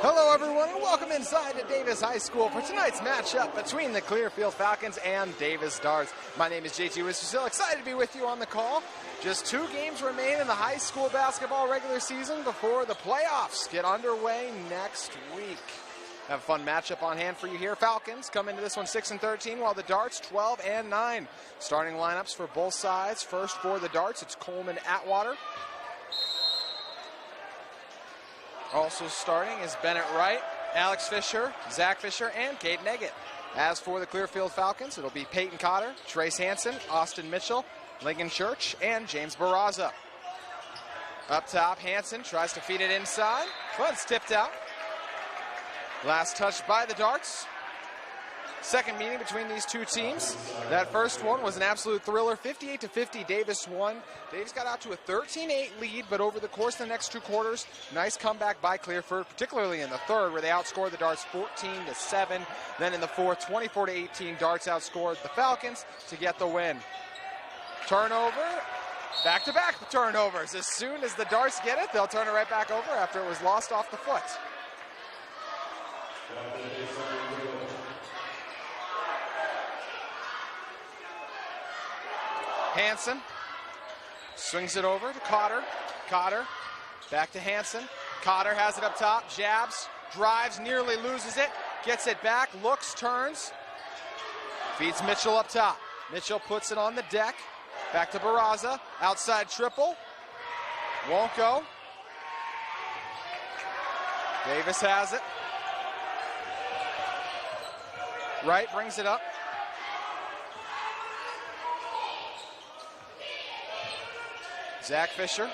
Hello everyone and welcome inside to Davis High School for tonight's matchup between the Clearfield Falcons and Davis Darts. My name is JT Wistersill, excited to be with you on the call. Just 2 games remain in the high school basketball regular season before the playoffs get underway next week. Have a fun matchup on hand for you here. Falcons come into this one 6-13, while the Darts 12-9. Starting lineups for both sides. First for the Darts, it's Coleman Atwater. Also starting is Bennett Wright, Alex Fisher, Zach Fisher, and Caden Eggett. As for the Clearfield Falcons, it'll be Peyton Cotter, Trace Hansen, Austin Mitchell, Lincoln Church, and James Barraza. Up top, Hansen tries to feed it inside, but it's tipped out. Last touch by the Darts. Second meeting between these two teams. That first one was an absolute thriller, 58-50, Davis won. Davis got out to a 13-8 lead, but over the course of the next 2 quarters, nice comeback by Clearfield, particularly in the third, where they outscored the Darts 14-7. Then in the fourth, 24-18, Darts outscored the Falcons to get the win. Turnover, back-to-back turnovers. As soon as the Darts get it, they'll turn it right back over after it was lost off the foot. Hansen swings it over to Cotter. Cotter back to Hansen. Cotter has it up top, jabs, drives, nearly loses it, gets it back, looks, turns, feeds Mitchell up top. Mitchell puts it on the deck, back to Barraza, outside triple, won't go. Davis has it. Wright brings it up. Zach Fisher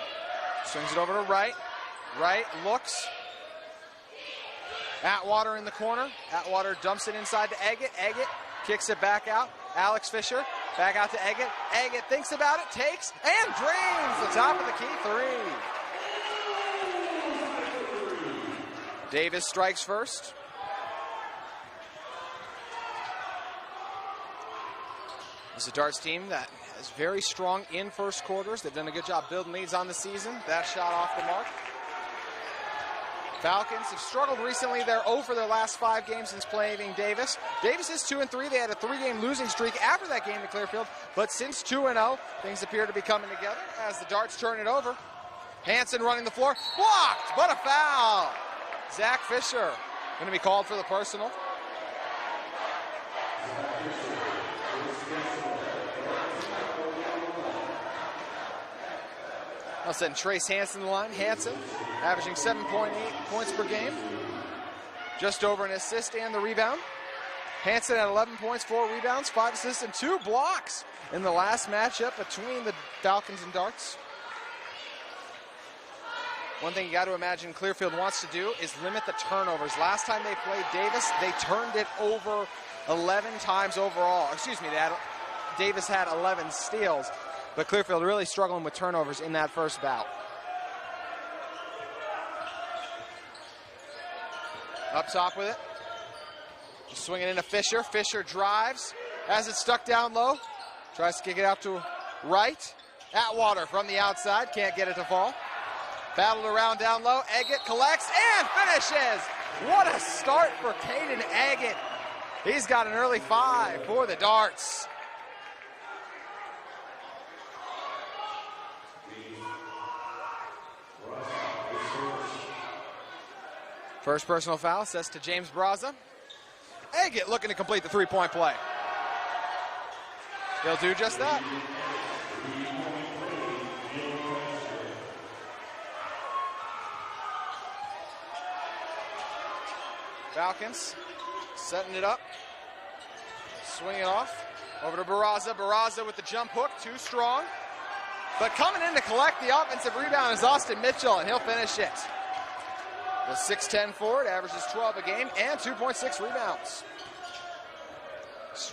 swings it over to Wright. Wright looks. Atwater in the corner. Atwater dumps it inside to Eggett. Eggett kicks it back out. Alex Fisher back out to Eggett. Eggett thinks about it, takes, and drains the top of the key 3. Davis strikes first. This is a Darts team that is very strong in first quarters. They've done a good job building leads on the season. That shot off the mark. Falcons have struggled recently. They're 0 for their last 5 games since playing Davis. Davis is 2-3. They had a 3-game losing streak after that game to Clearfield. But since 2-0, things appear to be coming together as the Darts turn it over. Hansen running the floor. Blocked, but a foul. Zach Fisher going to be called for the personal. I'll send Trace Hansen the line. Hansen averaging 7.8 points per game. Just over an assist and the rebound. Hansen had 11 points, 4 rebounds, 5 assists, and 2 blocks in the last matchup between the Falcons and Darts. One thing you got to imagine Clearfield wants to do is limit the turnovers. Last time they played Davis, they turned it over 11 times overall. Excuse me, Davis had 11 steals. But Clearfield really struggling with turnovers in that first bout. Up top with it. Just swinging into Fisher. Fisher drives. Has it stuck down low. Tries to kick it out to Wright. Atwater from the outside. Can't get it to fall. Battled around down low. Eggett collects and finishes. What a start for Caden Eggett. He's got an early 5 for the Darts. First personal foul sets to James Barraza. Eggett looking to complete the 3-point play. He'll do just that. Falcons setting it up. Swing it off. Over to Barraza. Barraza with the jump hook. Too strong. But coming in to collect the offensive rebound is Austin Mitchell, and he'll finish it. The 6'10 forward averages 12 a game and 2.6 rebounds.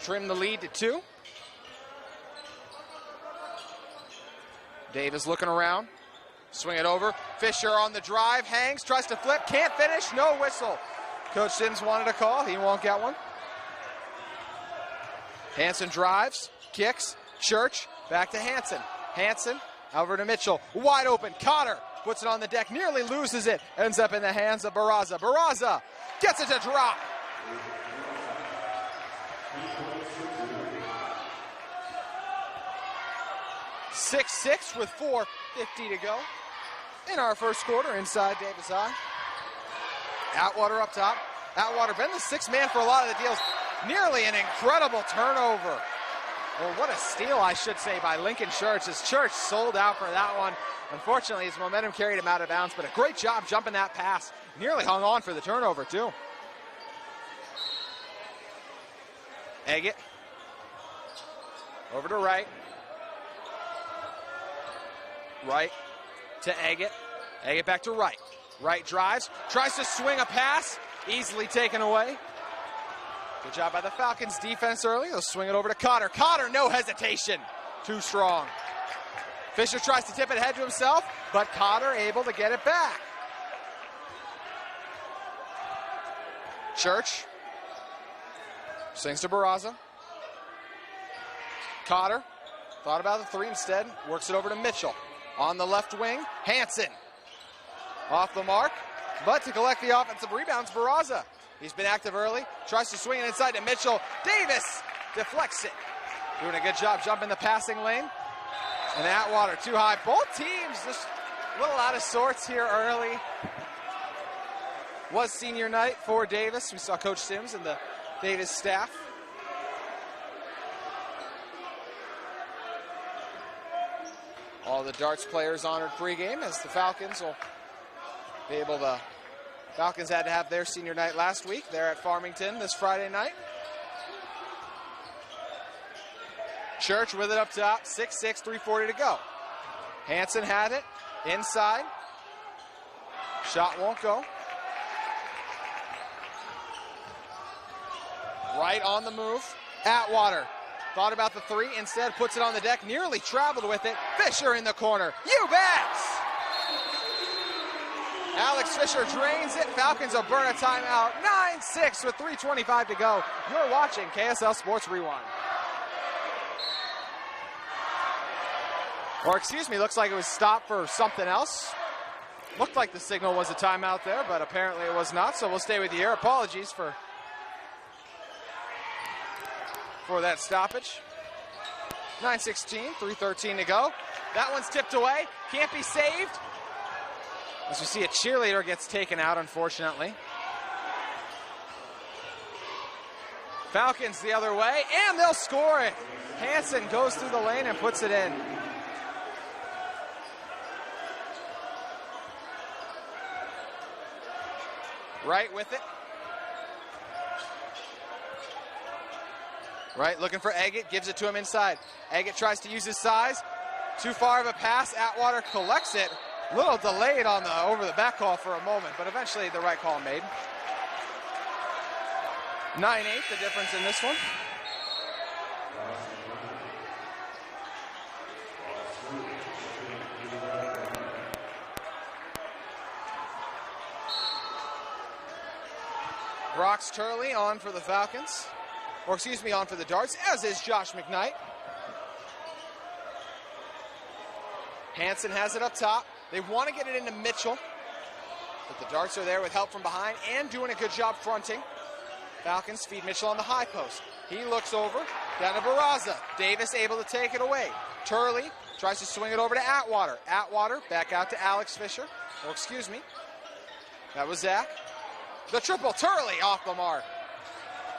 Trim the lead to 2. Davis looking around. Swing it over. Fisher on the drive. Hangs. Tries to flip. Can't finish. No whistle. Coach Sims wanted a call. He won't get one. Hansen drives. Kicks. Church. Back to Hansen. Hansen over to Mitchell. Wide open. Cotter. puts it on the deck, nearly loses it, ends up in the hands of Barraza. Barraza gets it to drop. (6-6) with 4:50 to go in our first quarter inside Davis High. Atwater up top. Atwater been the sixth man for a lot of the deals. Nearly an incredible turnover. Or what a steal, I should say, by Lincoln Church, as Church sold out for that one. Unfortunately, his momentum carried him out of bounds, but a great job jumping that pass. Nearly hung on for the turnover, too. Agate. Over to Wright. Wright to Agate. Agate back to Wright. Wright drives, tries to swing a pass, easily taken away. Good job by the Falcons defense early. They'll swing it over to Cotter. Cotter, no hesitation. Too strong. Fisher tries to tip it ahead to himself, but Cotter able to get it back. Church. Swings to Barraza. Cotter. Thought about the three instead. Works it over to Mitchell. On the left wing, Hanson. Off the mark, but to collect the offensive rebounds, Barraza. He's been active early, tries to swing it inside to Mitchell. Davis deflects it. Doing a good job jumping the passing lane. And Atwater too high. Both teams just a little out of sorts here early. Was senior night for Davis. We saw Coach Sims and the Davis staff. All the darts players honored pregame as the Falcons will be able to. Falcons had to have their senior night last week. They're at Farmington this Friday night. Church with it up top. 6-6, 3:40 to go. Hanson had it inside. Shot won't go. Right on the move. Atwater thought about the three. Instead puts it on the deck. Nearly traveled with it. Fisher in the corner. You bet! Alex Fisher drains it. Falcons will burn a timeout. 9-6 with 3:25 to go. You're watching KSL Sports Rewind. Or excuse me, looks like it was stopped for something else. Looked like the signal was a timeout there, but apparently it was not, so we'll stay with you here. Apologies for that stoppage. 9:16, 3:13 to go. That one's tipped away. Can't be saved. As we see, a cheerleader gets taken out, unfortunately. Falcons the other way, and they'll score it. Hanson goes through the lane and puts it in. Wright with it. Wright looking for Agate, gives it to him inside. Agate tries to use his size. Too far of a pass. Atwater collects it. A little delayed on the over the back call for a moment, but eventually the right call made. 9-8, the difference in this one. Brox Turley on for the Falcons. Or excuse me, on for the Darts, as is Josh McKnight. Hanson has it up top. They want to get it into Mitchell, but the Darts are there with help from behind and doing a good job fronting. Falcons feed Mitchell on the high post. He looks over, down to Barraza. Davis able to take it away. Turley tries to swing it over to Atwater. Atwater back out to Alex Fisher. Or excuse me, that was Zach. The triple, Turley off the mark.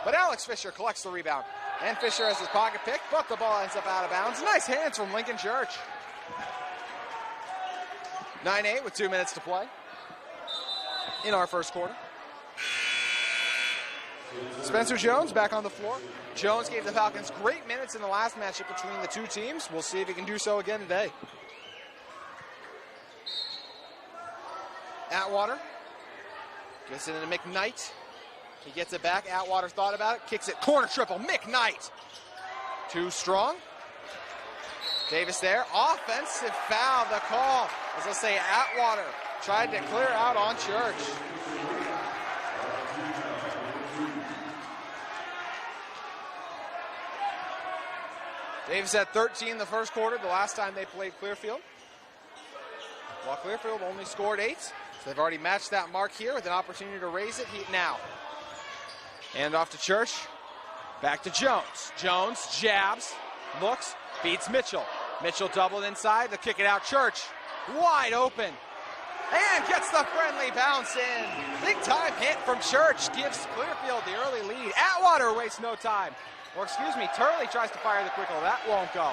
But Alex Fisher collects the rebound. And Fisher has his pocket pick, but the ball ends up out of bounds. Nice hands from Lincoln Church. 9-8 with 2 minutes to play in our first quarter. Spencer Jones back on the floor. Jones gave the Falcons great minutes in the last matchup between the two teams. We'll see if he can do so again today. Atwater gets it into McKnight. He gets it back. Atwater thought about it. Kicks it. Corner triple. McKnight. Too strong. Davis there. Offensive foul. The call. As I say, Atwater tried to clear out on Church. Davis had 13 in the first quarter, the last time they played Clearfield. while Clearfield only scored 8. So they've already matched that mark here with an opportunity to raise it now. Hand off to Church. Back to Jones. Jones jabs, looks, beats Mitchell. Mitchell doubled inside to kick it out. Church wide open and gets the friendly bounce in. Big time hit from Church gives Clearfield the early lead. Atwater wastes no time. Or excuse me, Turley tries to fire the quick goal. That won't go.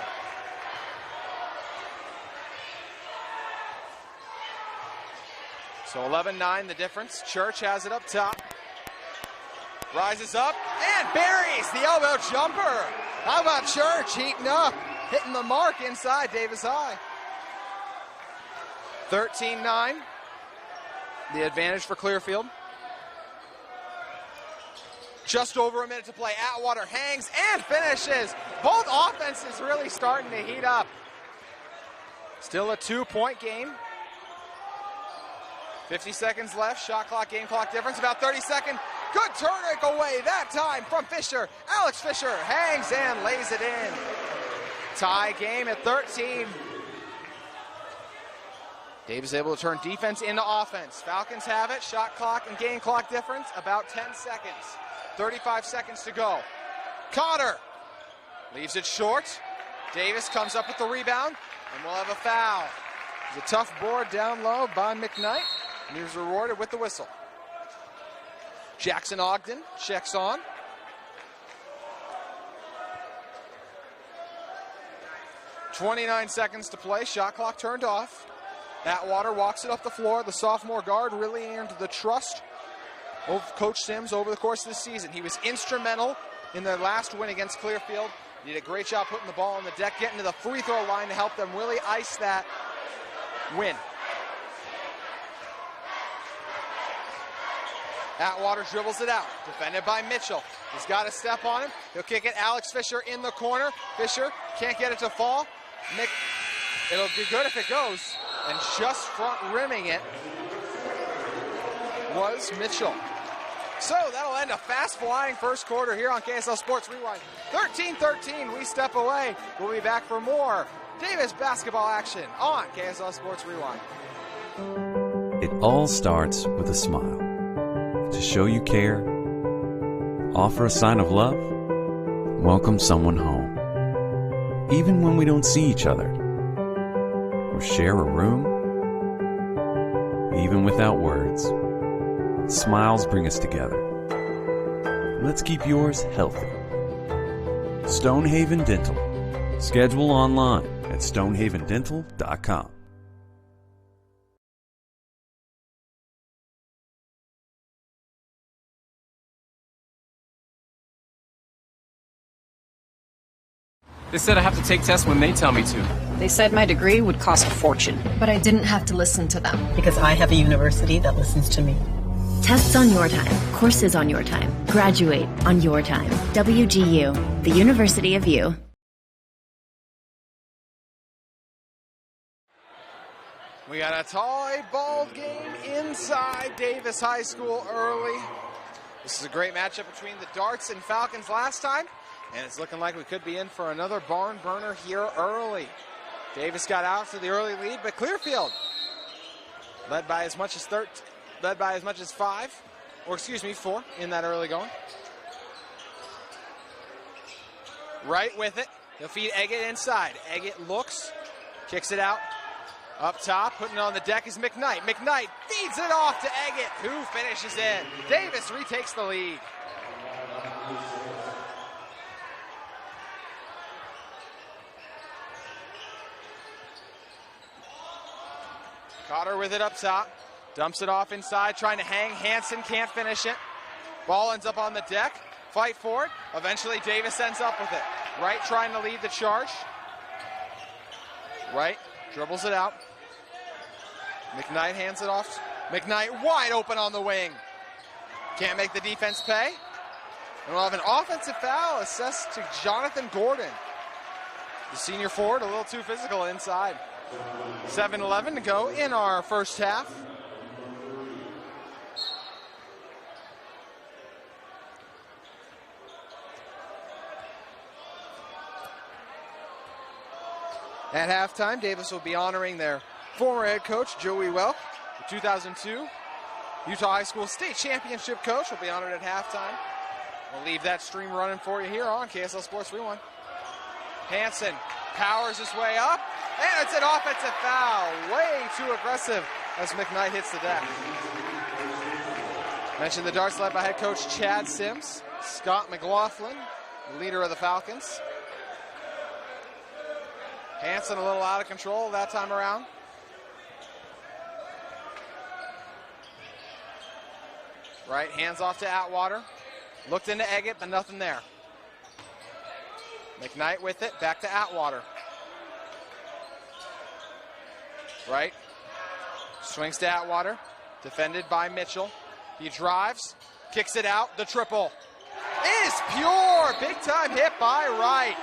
So 11-9 the difference. Church has it up top. Rises up and buries the elbow jumper. How about Church heating up, hitting the mark inside Davis High. 13-9, the advantage for Clearfield. Just over a minute to play. Atwater hangs and finishes. Both offenses really starting to heat up. Still a 2-point game. 50 seconds left. Shot clock, game clock difference, about 30 seconds. Good turn away that time from Fisher. Alex Fisher hangs and lays it in. Tie game at 13. Davis able to turn defense into offense. Falcons have it. Shot clock and game clock difference, about 10 seconds. 35 seconds to go. Cotter leaves it short. Davis comes up with the rebound, and we'll have a foul. It's a tough board down low by McKnight, and he was rewarded with the whistle. Jackson Ogden checks on. .29 seconds to play. Shot clock turned off. Atwater walks it up the floor. The sophomore guard really earned the trust of Coach Sims over the course of the season. He was instrumental in their last win against Clearfield. He did a great job putting the ball on the deck, getting to the free throw line to help them really ice that win. Atwater dribbles it out, defended by Mitchell. He's got to step on him. He'll kick it. Alex Fisher in the corner. Fisher can't get it to fall. It'll be good if it goes. And just front rimming it was Mitchell. So that'll end a fast-flying first quarter here on KSL Sports Rewind. 13-13, we step away. We'll be back for more Davis basketball action on KSL Sports Rewind. It all starts with a smile. To show you care, offer a sign of love, welcome someone home. Even when we don't see each other, or share a room, even without words, smiles bring us together. Let's keep yours healthy. Stonehaven Dental. Schedule online at stonehavendental.com. They said I have to take tests when they tell me to. They said my degree would cost a fortune. But I didn't have to listen to them. Because I have a university that listens to me. Tests on your time. Courses on your time. Graduate on your time. WGU, the University of You. We got a tie ball game inside Davis High School early. This is a great matchup between the Darts and Falcons last time. And it's looking like we could be in for another barn burner here early. Davis got out to the early lead, but Clearfield led by as much as 4 in that early going. Right with it. He'll feed Eggett inside. Eggett looks, kicks it out. Up top, putting it on the deck is McKnight. McKnight feeds it off to Eggett, who finishes in. Davis retakes the lead. Cotter with it up top. Dumps it off inside, trying to hang. Hansen can't finish it. Ball ends up on the deck. Fight for it. Eventually Davis ends up with it. Wright trying to lead the charge. Wright dribbles it out. McKnight hands it off. McKnight wide open on the wing. Can't make the defense pay. And we'll have an offensive foul assessed to Jonathan Gordon. The senior forward a little too physical inside. 7-11 to go in our first half. At halftime, Davis will be honoring their Former head coach Joey Welk, the 2002 Utah High School State Championship coach, will be honored at halftime. We'll leave that stream running for you here on KSL Sports Rewind. Hansen powers his way up, and it's an offensive foul. Way too aggressive as McKnight hits the deck. Mentioned the darts led by head coach Chad Sims. Scott McLaughlin, the leader of the Falcons. Hansen a little out of control that time around. Right, hands off to Atwater. Looked into Eggett, but nothing there. McKnight with it, back to Atwater. Right, swings to Atwater, defended by Mitchell. He drives, kicks it out, the triple is pure. Big time hit by Wright.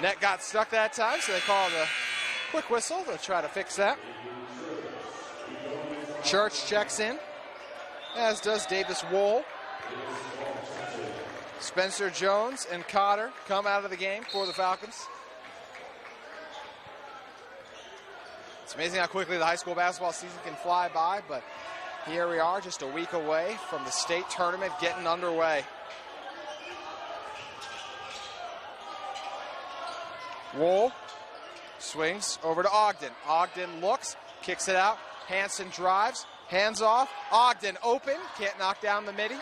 Net got stuck that time, so they called a quick whistle to try to fix that. Church checks in, as does Davis Wohl. Spencer Jones and Cotter come out of the game for the Falcons. It's amazing how quickly the high school basketball season can fly by, but here we are just a week away from the state tournament getting underway. Wohl swings over to Ogden. Ogden looks, kicks it out. Hansen drives, hands off. Ogden open, can't knock down the midi.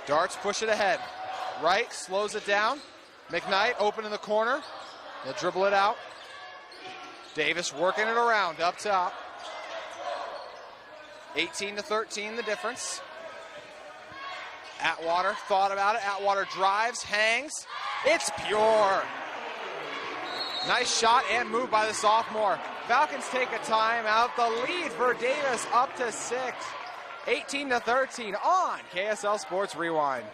Darts push it ahead. Wright slows it down. McKnight open in the corner. They'll dribble it out. Davis working it around up top. 18-13 the difference. Atwater thought about it. Atwater drives, hangs. It's pure. Nice shot and move by the sophomore. Falcons take a timeout. The lead for Davis up to 6. 18-13 on KSL Sports Rewind.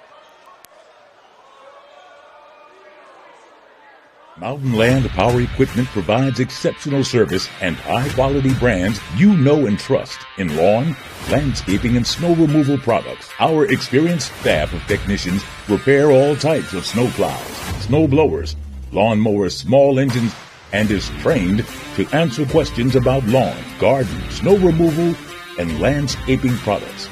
Mountain Land Power Equipment provides exceptional service and high-quality brands you know and trust in lawn, landscaping, and snow removal products. Our experienced staff of technicians repair all types of snow plows, snow blowers, lawn mowers, small engines, and is trained to answer questions about lawn, garden, snow removal, and landscaping products.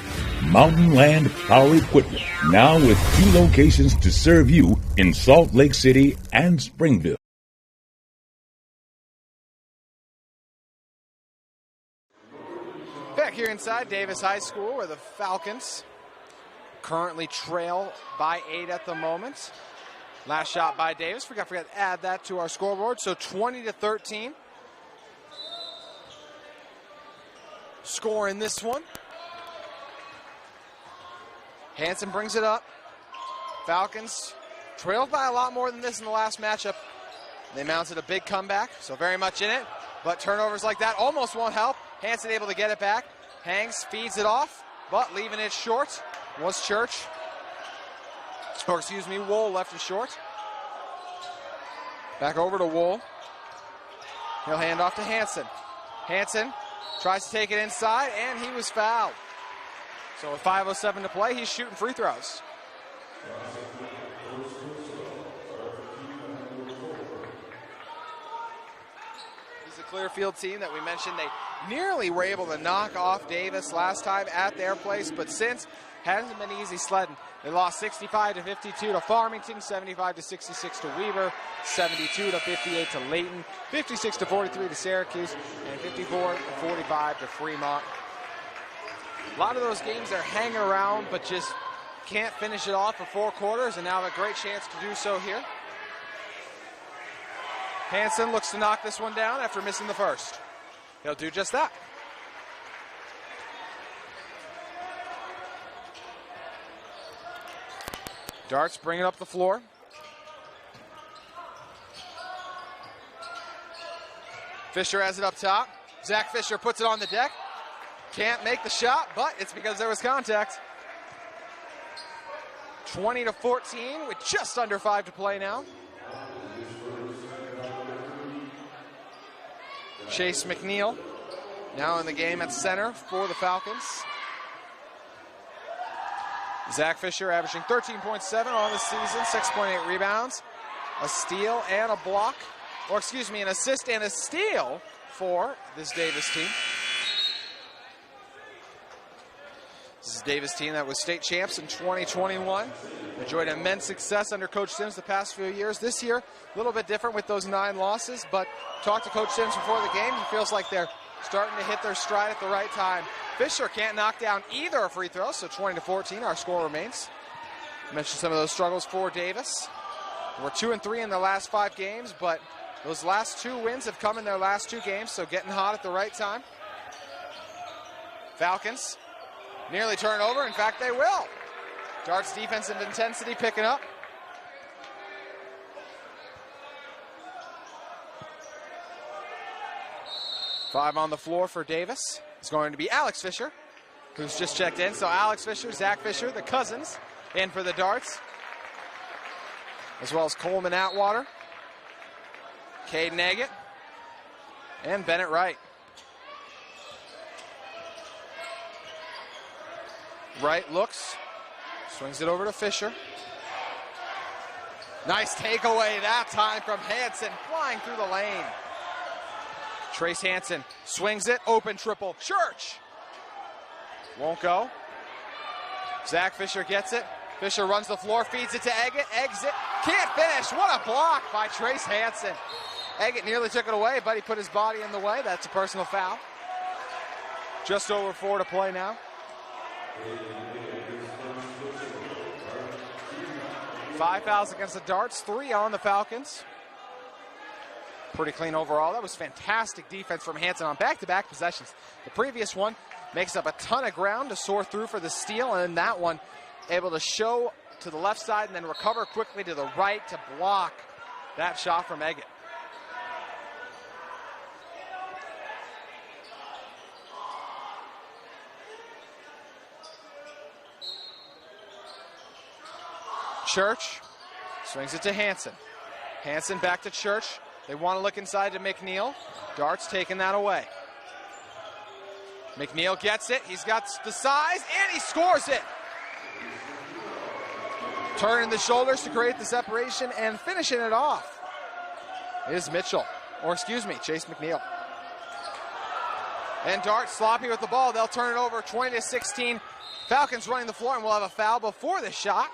Mountain Land Power Equipment, now with 2 locations to serve you in Salt Lake City and Springville. Back here inside Davis High School, where the Falcons currently trail by 8 at the moment. Last shot by Davis. Forgot to add that to our scoreboard. So 20-13. Score in this one. Hansen brings it up. Falcons trailed by a lot more than this in the last matchup. They mounted a big comeback, so very much in it. But turnovers like that almost won't help. Hansen able to get it back. Hangs, feeds it off, but leaving it short was Church. Or excuse me, Wohl left it short. Back over to Wohl. He'll hand off to Hansen. Hansen tries to take it inside, and he was fouled. So with 5:07 to play, he's shooting free throws. This is a Clearfield team that we mentioned they nearly were able to knock off Davis last time at their place, but since hasn't been easy sledding. They lost 65-52 to Farmington, 75-66 to Weber, 72-58 to Layton, 56-43 to Syracuse, and 54-45 to Fremont. A lot of those games they're hanging around, but just can't finish it off for 4 quarters, and now have a great chance to do so here. Hansen looks to knock this one down after missing the first. He'll do just that. Darts bring it up the floor. Fisher has it up top. Zach Fisher puts it on the deck. Can't make the shot, but it's because there was contact. 20-14 with just under 5 to play now. Chase McNeil now in the game at center for the Falcons. Zach Fisher averaging 13.7 on the season, 6.8 rebounds, a steal and a block, or excuse me, an assist and a steal for this Davis team. This is Davis team that was state champs in 2021. Enjoyed immense success under Coach Sims the past few years. This year, a little bit different with those 9 losses, but talked to Coach Sims before the game. He feels like they're starting to hit their stride at the right time. Fisher can't knock down either free throw, so 20-14, our score remains. I mentioned some of those struggles for Davis. We're 2-3 in the last 5 games, but those last 2 wins have come in their last 2 games, so getting hot at the right time. Falcons nearly turn over. In fact, they will. Dart's defensive intensity picking up. Five on the floor for Davis. It's going to be Alex Fisher, who's just checked in. So Alex Fisher, Zach Fisher, the cousins, in for the Darts, as well as Coleman Atwater, Cade Nagget, and Bennett Wright. Wright looks, swings it over to Fisher. Nice takeaway that time from Hansen, flying through the lane. Trace Hansen swings it, open triple, Church. Won't go. Zach Fisher gets it. Fisher runs the floor, feeds it to Eggett, eggs it, can't finish. What a block by Trace Hansen. Eggett nearly took it away, but he put his body in the way. That's a personal foul. Just over 4 to play now. 5 fouls against the Darts, 3 on the Falcons. Pretty clean overall. That was fantastic defense from Hansen on back-to-back possessions. The previous one makes up a ton of ground to soar through for the steal, and then that one able to show to the left side and then recover quickly to the right to block that shot from Eggett. Church swings it to Hansen. Hansen back to Church. They want to look inside to McNeil. Dart's taking that away. McNeil gets it. He's got the size, and he scores it. Turning the shoulders to create the separation and finishing it off is Mitchell, or excuse me, Chase McNeil. And Dart sloppy with the ball. They'll turn it over 20-16. Falcons running the floor, and we'll have a foul before the shot.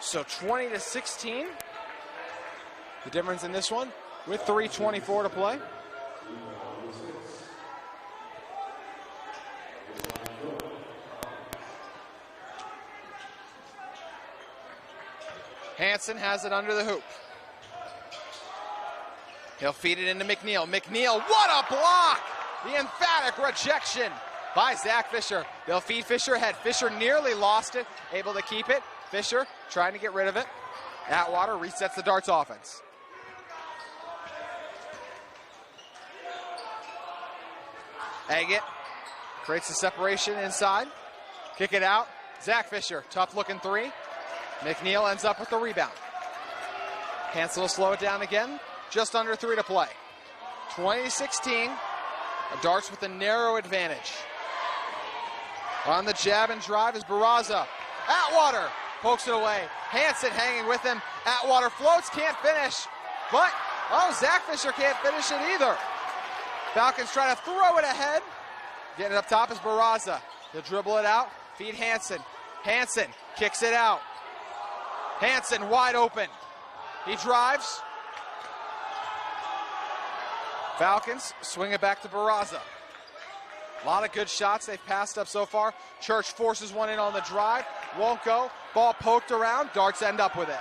So 20-16. The difference in this one with 3:24 to play. Hansen has it under the hoop. He'll feed it into McNeil. McNeil, what a block! The emphatic rejection by Zach Fisher. They'll feed Fisher ahead. Fisher nearly lost it, able to keep it. Fisher trying to get rid of it. Atwater resets the Darts offense. Eggett creates the separation inside. Kick it out. Zach Fisher, tough looking 3. McNeil ends up with the rebound. Hansen will slow it down again. Just under 3 to play. 20-16. Darts with a narrow advantage. On the jab and drive is Barraza. Atwater pokes it away. Hansen hanging with him. Atwater floats, can't finish. But, Zach Fisher can't finish it either. Falcons try to throw it ahead. Getting it up top is Barraza. He'll dribble it out. Feed Hansen. Hansen kicks it out. Hansen wide open. He drives. Falcons swing it back to Barraza. A lot of good shots they've passed up so far. Church forces one in on the drive. Won't go. Ball poked around. Darts end up with it.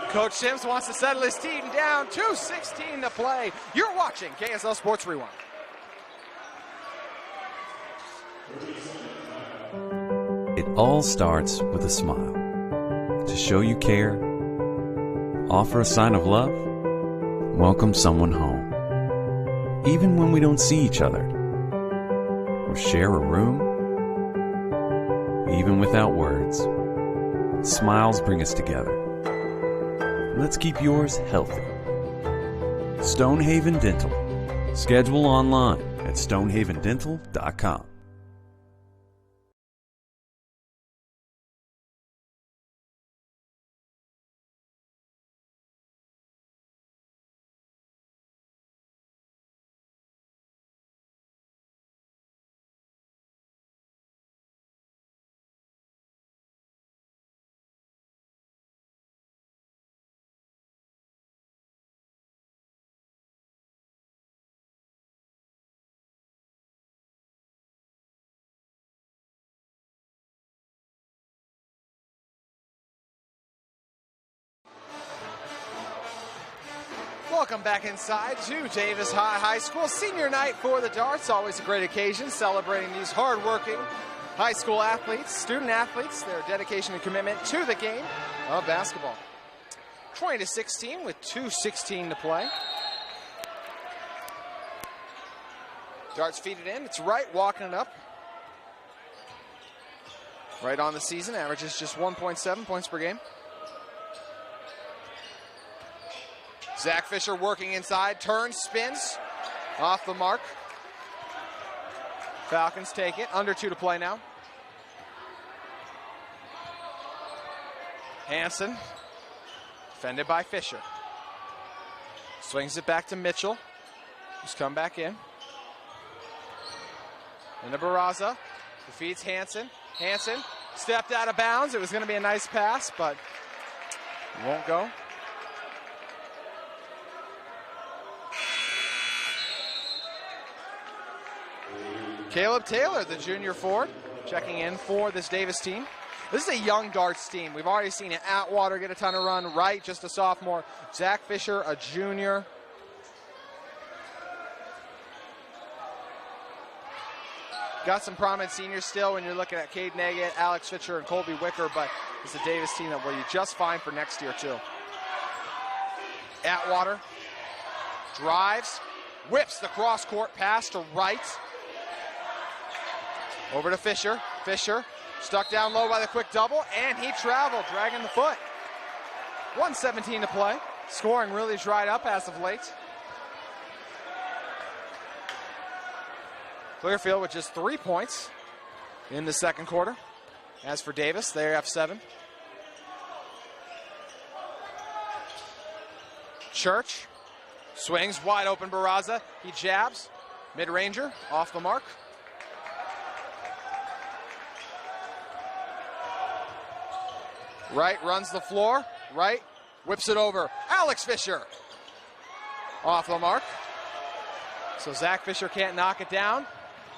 Coach Sims wants to settle his team down. 2:16 to play. You're watching KSL Sports Rewind. It all starts with a smile. To show you care, offer a sign of love, welcome someone home. Even when we don't see each other, or share a room, even without words, smiles bring us together. Let's keep yours healthy. Stonehaven Dental. Schedule online at stonehavendental.com. Welcome back inside to Davis High School. Senior night for the Darts. Always a great occasion celebrating these hard-working high school athletes, student athletes, their dedication and commitment to the game of basketball. 20-16 with 2:16 to play. Darts feed it in. It's Wright walking it up. Right on the season, averages just 1.7 points per game. Zach Fisher working inside, turns, spins, off the mark. Falcons take it, under 2 to play now. Hansen, defended by Fisher. Swings it back to Mitchell, who's come back in. Into Barraza, who feeds Hansen. Hansen stepped out of bounds. It was going to be a nice pass, but won't go. Caleb Taylor, the junior forward, checking in for this Davis team. This is a young Darts team. We've already seen Atwater get a ton of run. Wright, just a sophomore. Zach Fisher, a junior. Got some prominent seniors still when you're looking at Cade Neggett, Alex Fisher, and Colby Wicker, but it's a Davis team that will be just fine for next year, too. Atwater drives, whips the cross-court pass to Wright. Over to Fisher. Fisher stuck down low by the quick double, and he traveled, dragging the foot. 1:17 to play. Scoring really dried up as of late. Clearfield with just 3 points in the second quarter. As for Davis, they have 7. Church swings wide open. Barraza, he jabs. Mid-ranger off the mark. Wright runs the floor. Wright whips it over. Alex Fisher off the mark. So Zach Fisher can't knock it down.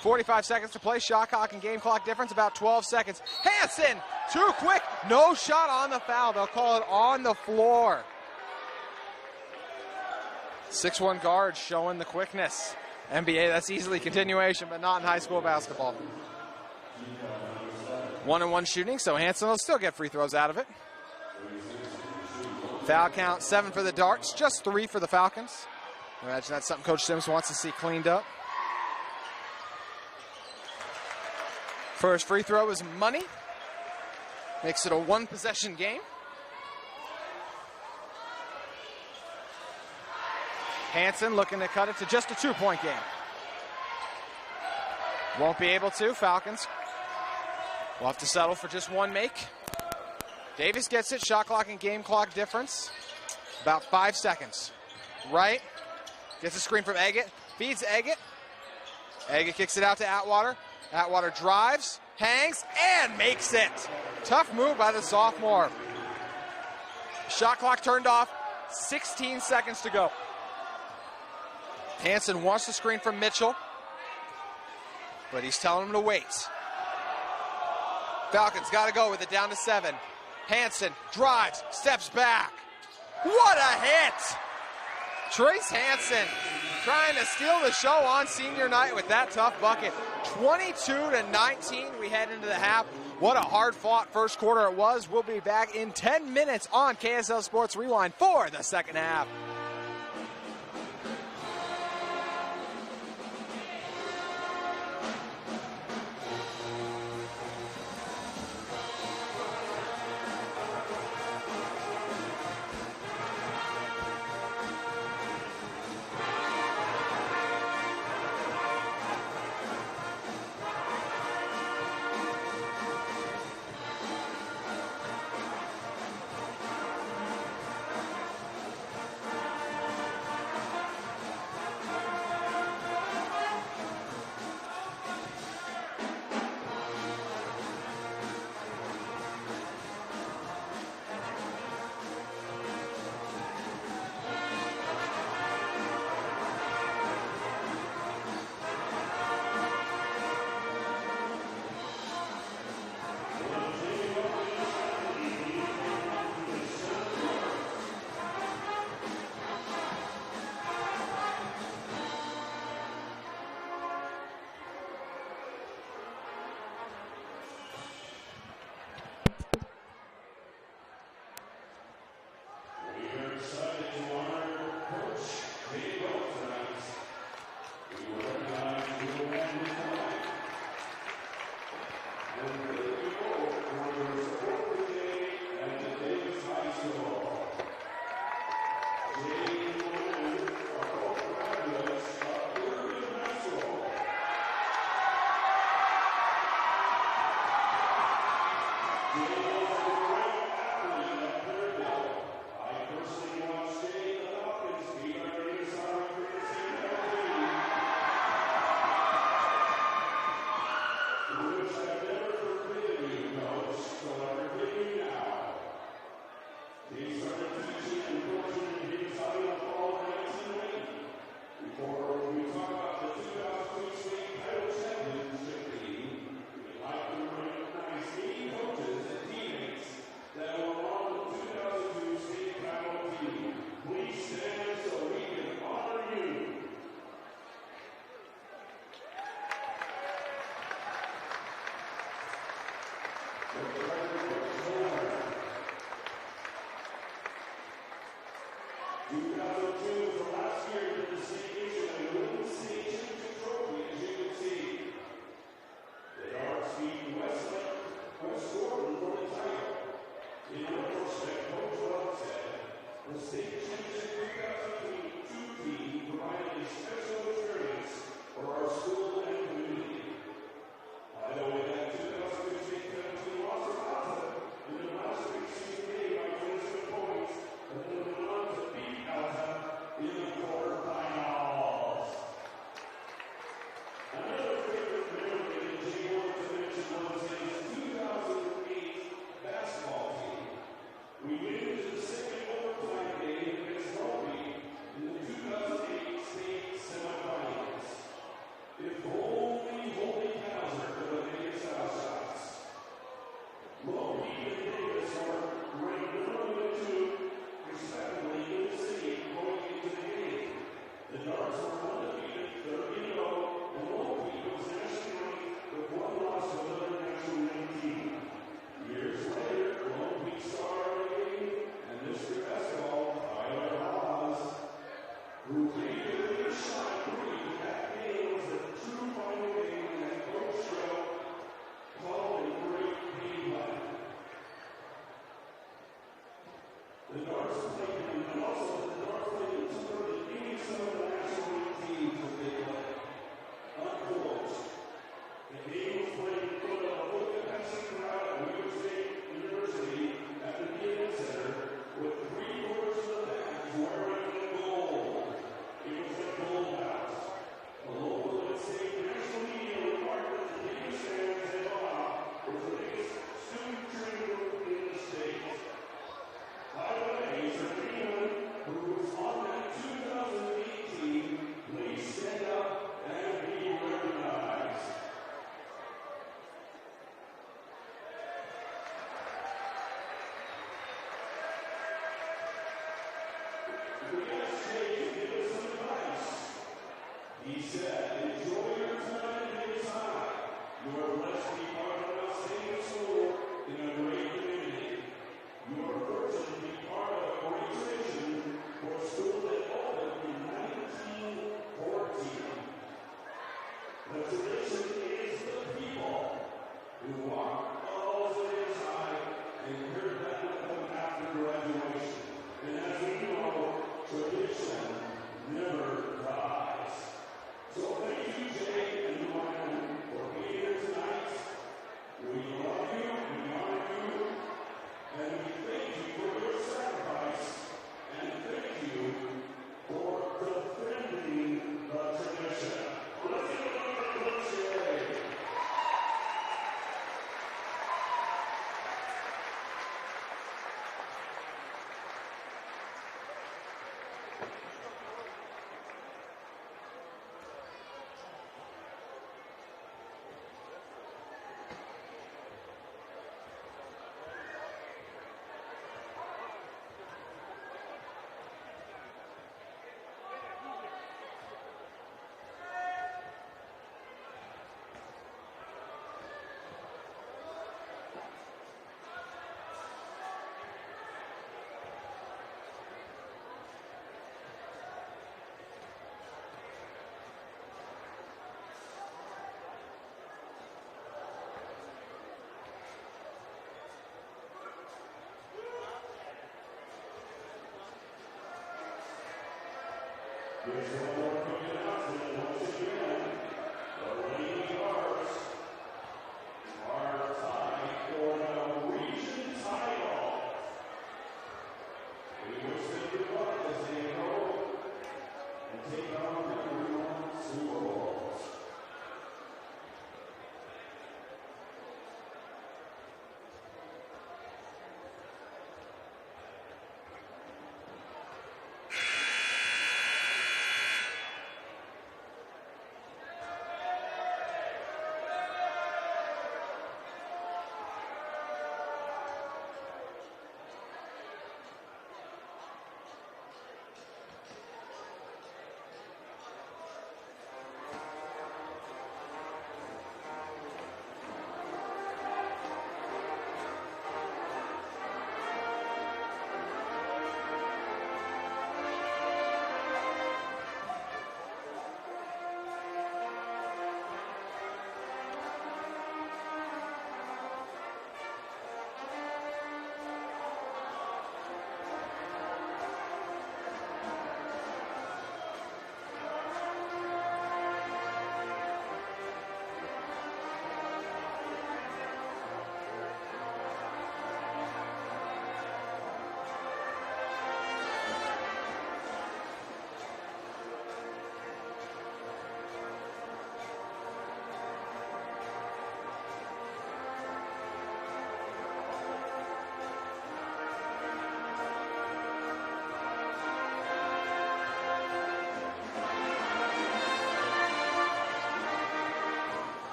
45 seconds to play. Shot clock and game clock difference about 12 seconds. Hansen, too quick. No shot on the foul. They'll call it on the floor. 6'1" guard showing the quickness. NBA, that's easily continuation, but not in high school basketball. 1-and-1 shooting, so Hansen will still get free throws out of it. Foul count 7 for the Darts, just 3 for the Falcons. I imagine that's something Coach Sims wants to see cleaned up. First free throw is money. Makes it a 1-possession game. Hansen looking to cut it to just a 2-point game. Won't be able to. Falcons will have to settle for just 1 make. Davis gets it. Shot clock and game clock difference. About 5 seconds. Wright gets a screen from Eggett. Feeds Eggett. Eggett kicks it out to Atwater. Atwater drives, hangs, and makes it. Tough move by the sophomore. Shot clock turned off. 16 seconds to go. Hansen wants the screen from Mitchell, but he's telling him to wait. Falcons got to go with it down to 7. Hansen drives, steps back. What a hit! Trace Hansen trying to steal the show on senior night with that tough bucket. 22-19, we head into the half. What a hard-fought first quarter it was. We'll be back in 10 minutes on KSL Sports Rewind for the second half.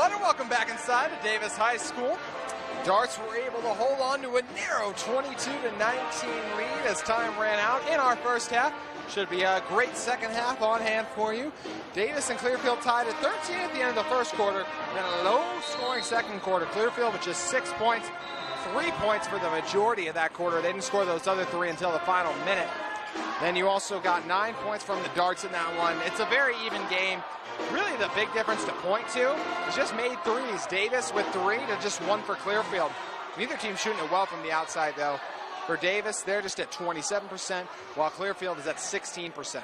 everyone, and welcome back inside of Davis High School. Darts were able to hold on to a narrow 22-19 lead as time ran out in our first half. Should be a great second half on hand for you. Davis and Clearfield tied at 13 at the end of the first quarter, then a low-scoring second quarter. Clearfield with just 6 points, 3 points for the majority of that quarter. They didn't score those other 3 until the final minute. Then you also got 9 points from the Darts in that one. It's a very even game. Really the big difference to point to is just made threes. Davis with 3 to just 1 for Clearfield. Neither team shooting it well from the outside though. For Davis, they're just at 27%, while Clearfield is at 16%.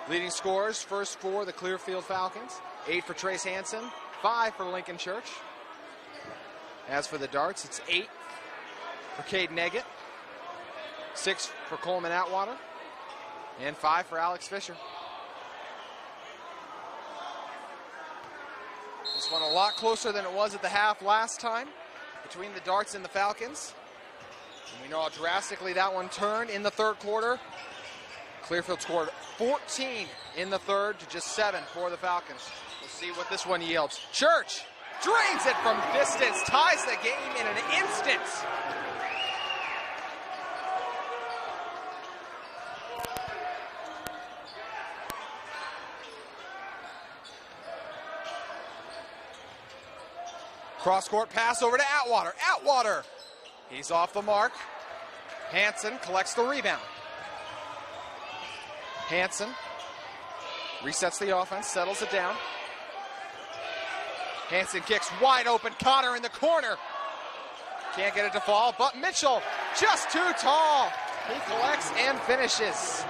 Leading scorers, first for the Clearfield Falcons, 8 for Trace Hansen, 5 for Lincoln Church. As for the Darts, it's 8 for Cade Neggett, 6 for Coleman Atwater, and 5 for Alex Fisher. This one a lot closer than it was at the half last time between the Darts and the Falcons. And we know how drastically that one turned in the third quarter. Clearfield scored 14 in the third to just 7 for the Falcons. We'll see what this one yields. Church drains it from distance, ties the game in an instant. Cross-court pass over to Atwater. Atwater, he's off the mark. Hansen collects the rebound. Hansen resets the offense, settles it down. Hansen kicks wide open. Cotter in the corner. Can't get it to fall, but Mitchell just too tall. He collects and finishes.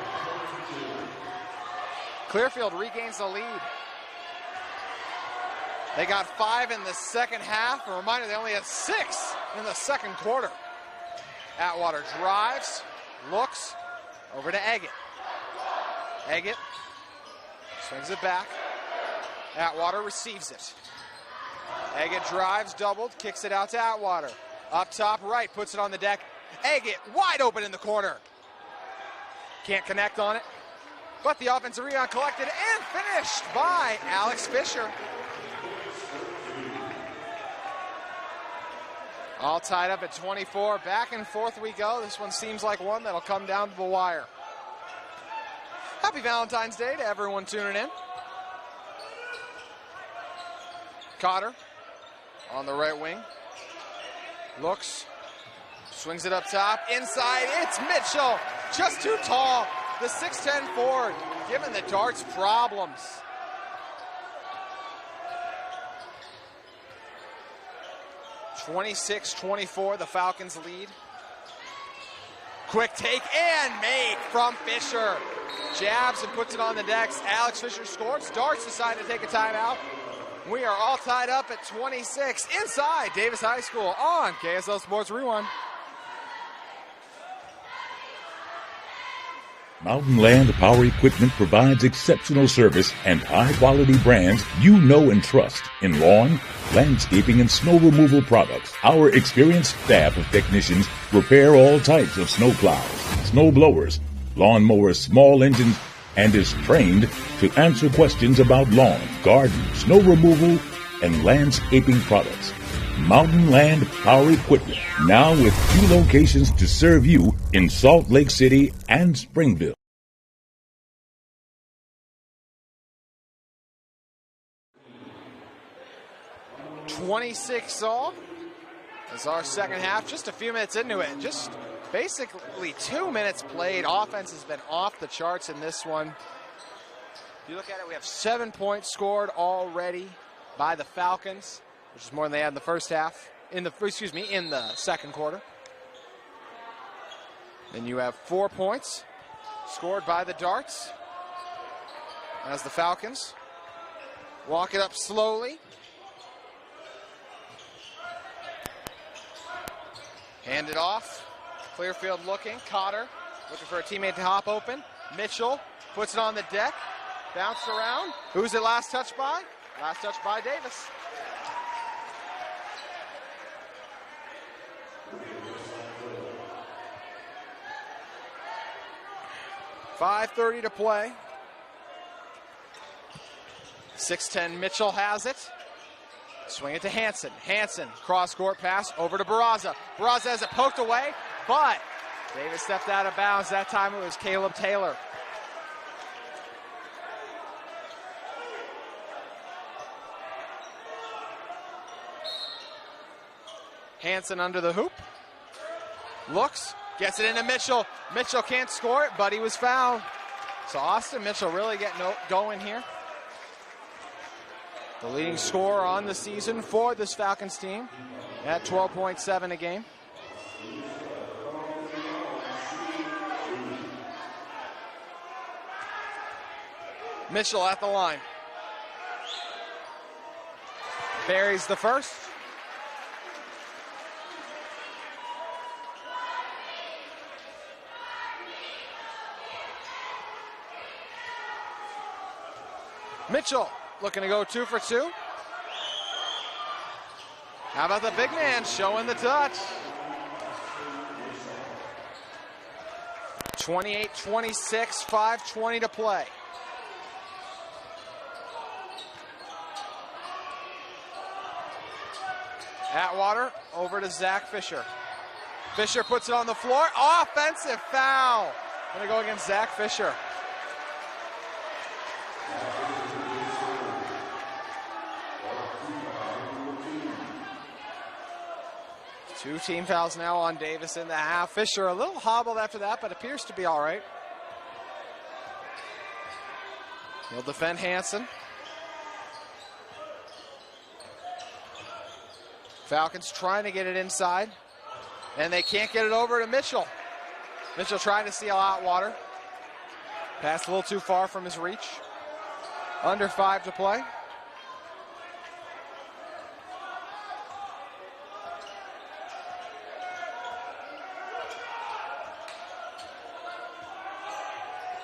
Clearfield regains the lead. They got 5 in the second half. A reminder, they only had 6 in the second quarter. Atwater drives, looks, over to Eggett. Eggett swings it back. Atwater receives it. Eggett drives, doubled, kicks it out to Atwater. Up top right, puts it on the deck. Eggett wide open in the corner. Can't connect on it. But the offensive rebound collected and finished by Alex Fisher. All tied up at 24. Back and forth we go. This one seems like one that'll come down to the wire. Happy Valentine's Day to everyone tuning in. Cotter on the right wing. Looks, swings it up top. Inside, it's Mitchell. Just too tall. The 6'10 forward, giving the Darts problems. (26-24), the Falcons lead. Quick take and made from Fisher. Jabs and puts it on the decks. Alex Fisher scores. Darts decide to take a timeout. We are all tied up at 26 inside Davis High School on KSL Sports Rewind. Mountain Land Power Equipment provides exceptional service and high-quality brands you know and trust in lawn, landscaping, and snow removal products. Our experienced staff of technicians repair all types of snow plows, snow blowers, lawn mowers, small engines, and is trained to answer questions about lawn, garden, snow removal, and landscaping products. Mountain Land Power Equipment, now with 2 locations to serve you in Salt Lake City and Springville. (26 all) is our second half. Just a few minutes into it. Just basically 2 minutes played. Offense has been off the charts in this one. If you look at it, we have 7 points scored already by the Falcons, which is more than they had in the first half, in the second quarter. Then you have 4 points scored by the Darts as the Falcons walk it up slowly. Hand it off. Clearfield looking. Cotter looking for a teammate to hop open. Mitchell puts it on the deck. Bounced around. Who's it last touched by? Last touch by Davis. .5:30 to play. 6'10" Mitchell has it. Swing it to Hansen. Hansen, cross-court pass over to Barraza. Barraza has it poked away, but Davis stepped out of bounds. That time it was Caleb Taylor. Hansen under the hoop. Looks, gets it into Mitchell. Mitchell can't score it, but he was fouled. So Austin Mitchell really getting going here. The leading scorer on the season for this Falcons team at 12.7 a game. Mitchell at the line. Buries the first. Mitchell looking to go 2 for 2. How about the big man showing the touch? 28-26, 5:20 to play. Atwater over to Zach Fisher. Fisher puts it on the floor. Offensive foul. Gonna go against Zach Fisher. Two team fouls now on Davis in the half. Fisher a little hobbled after that, but appears to be all right. He'll defend Hansen. Falcons trying to get it inside, and they can't get it over to Mitchell. Mitchell trying to steal Atwater. Passed a little too far from his reach. Under 5 to play.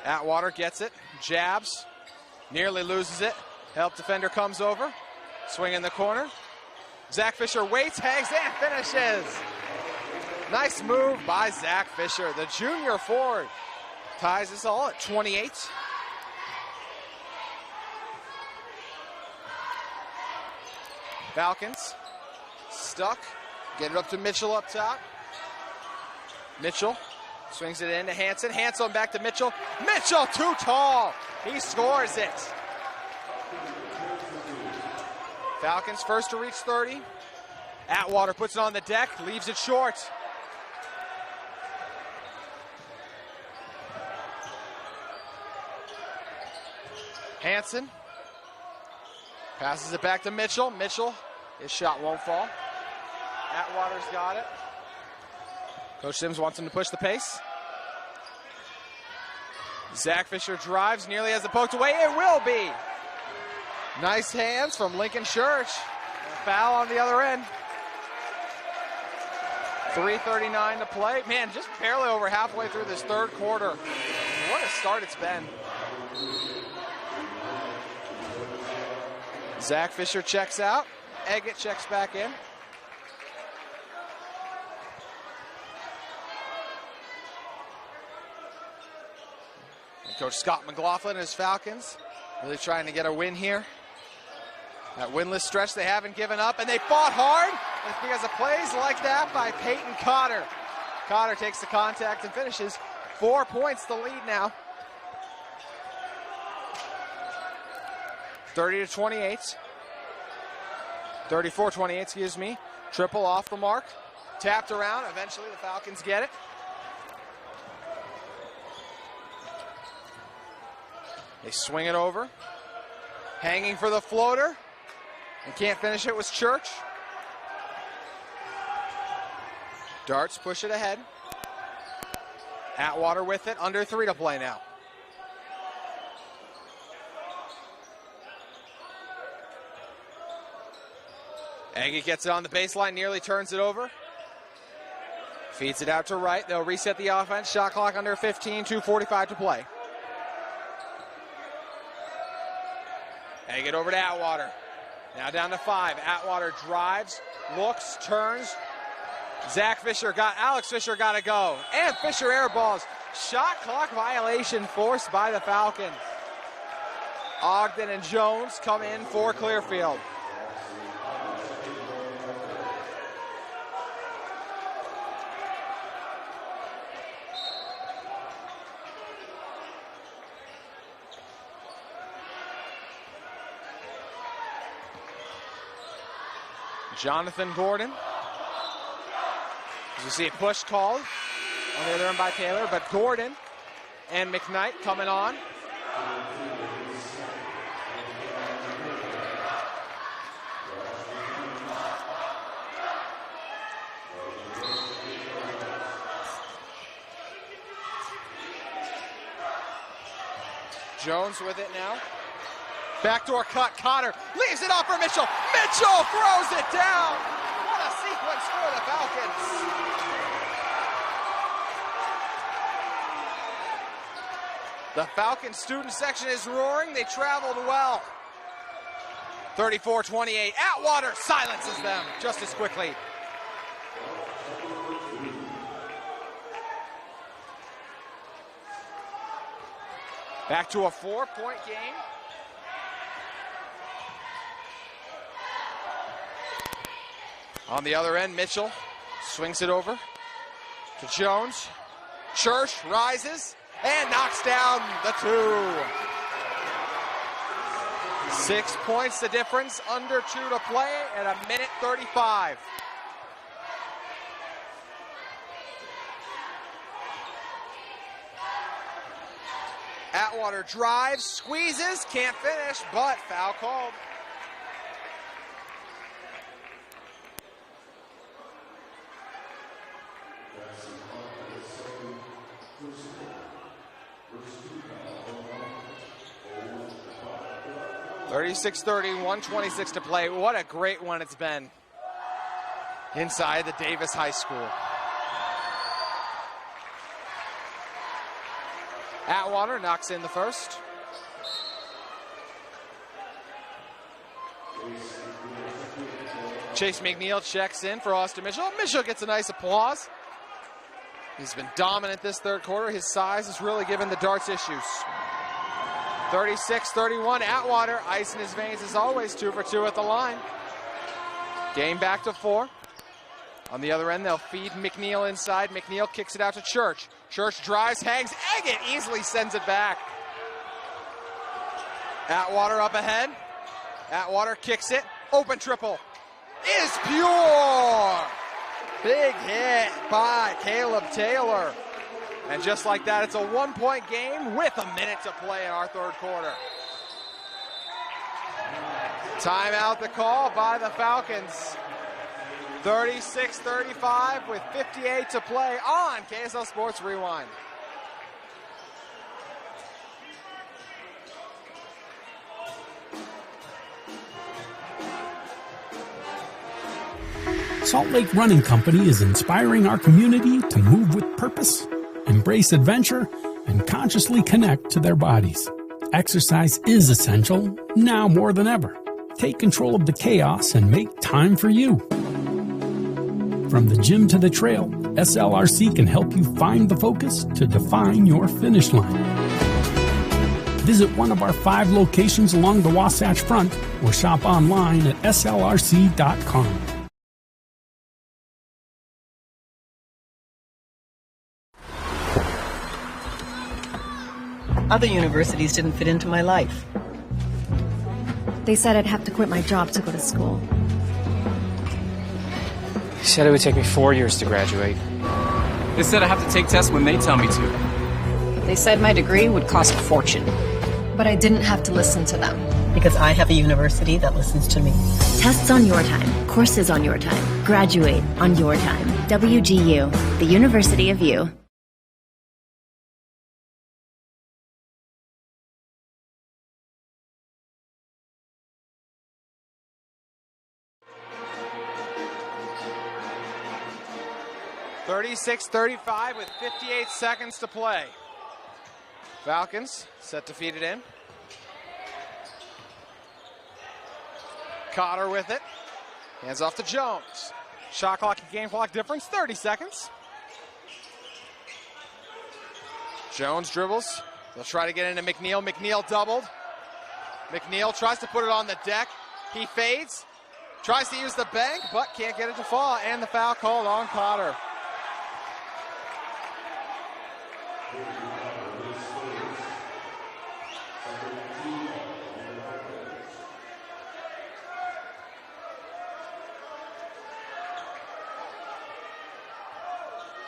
Atwater gets it, jabs, nearly loses it. Help defender comes over, swing in the corner. Zach Fisher waits, hangs, and finishes. Nice move by Zach Fisher, the junior forward. Ties us all at 28. Falcons stuck, get it up to Mitchell up top. Mitchell swings it into Hansen. Hansen back to Mitchell. Mitchell too tall. He scores it. Falcons first to reach 30. Atwater puts it on the deck, leaves it short. Hansen passes it back to Mitchell. Mitchell, his shot won't fall. Atwater's got it. Coach Sims wants him to push the pace. Zach Fisher drives, nearly has it poked away. It will be. Nice hands from Lincoln Church. A foul on the other end. 3:39 to play. Man, just barely over halfway through this third quarter. What a start it's been. Zach Fisher checks out. Eggett checks back in. And Coach Scott McLaughlin and his Falcons really trying to get a win here. That winless stretch they haven't given up, and they fought hard. It's because of plays like that by Peyton Cotter. Cotter takes the contact and finishes. 4 points the lead now. 30-28. 34-28, excuse me. Triple off the mark. Tapped around. Eventually the Falcons get it. They swing it over. Hanging for the floater. And can't finish it was Church. Darts push it ahead. Atwater with it. Under 3 to play now. Aggie gets it on the baseline, nearly turns it over. Feeds it out to right. They'll reset the offense. Shot clock under 15, 2:45 to play. Aggie over to Atwater. Now down to 5. Atwater drives, looks, turns. Alex Fisher got to go. And Fisher airballs. Shot clock violation forced by the Falcons. Ogden and Jones come in for Clearfield. Jonathan Gordon. As you see a push called on the other end by Taylor, but Gordon and McKnight coming on. Jones with it now. Backdoor cut, Cotter leaves it off for Mitchell. Mitchell throws it down. What a sequence for the Falcons. The Falcons student section is roaring. They traveled well. 34-28. Atwater silences them just as quickly. Back to a 4-point game. On the other end, Mitchell swings it over to Jones. Church rises and knocks down the 2. 6 points the difference, under 2 to play at 1:35. Atwater drives, squeezes, can't finish, but foul called. (36-30), 1:26 to play. What a great one it's been inside the Davis High School. Atwater knocks in the first. Chase McNeil checks in for Austin Mitchell. Mitchell gets a nice applause. He's been dominant this third quarter. His size has really given the darts issues. 36-31, Atwater, ice in his veins as always, 2 for 2 at the line. Game back to 4. On the other end, they'll feed McNeil inside. McNeil kicks it out to Church. Church drives, hangs, Agate easily sends it back. Atwater up ahead. Atwater kicks it. Open triple is pure. Big hit by Caleb Taylor. And just like that, it's a 1-point game with 1 minute to play in our third quarter. Timeout the call by the Falcons. 36-35 with 58 to play on KSL Sports Rewind. Salt Lake Running Company is inspiring our community to move with purpose, embrace adventure, and consciously connect to their bodies. Exercise is essential, now more than ever. Take control of the chaos and make time for you. From the gym to the trail, SLRC can help you find the focus to define your finish line. Visit one of our 5 locations along the Wasatch Front or shop online at slrc.com. Other universities didn't fit into my life. They said I'd have to quit my job to go to school. They said it would take me 4 years to graduate. They said I have to take tests when they tell me to. They said my degree would cost a fortune. But I didn't have to listen to them. Because I have a university that listens to me. Tests on your time, courses on your time, graduate on your time. WGU, the University of You. (36-35) with 58 seconds to play. Falcons set to feed it in. Cotter with it. Hands off to Jones. Shot clock and game clock difference, 30 seconds. Jones dribbles. They'll try to get into McNeil. McNeil doubled. McNeil tries to put it on the deck. He fades, tries to use the bank, but can't get it to fall, and the foul called on Cotter.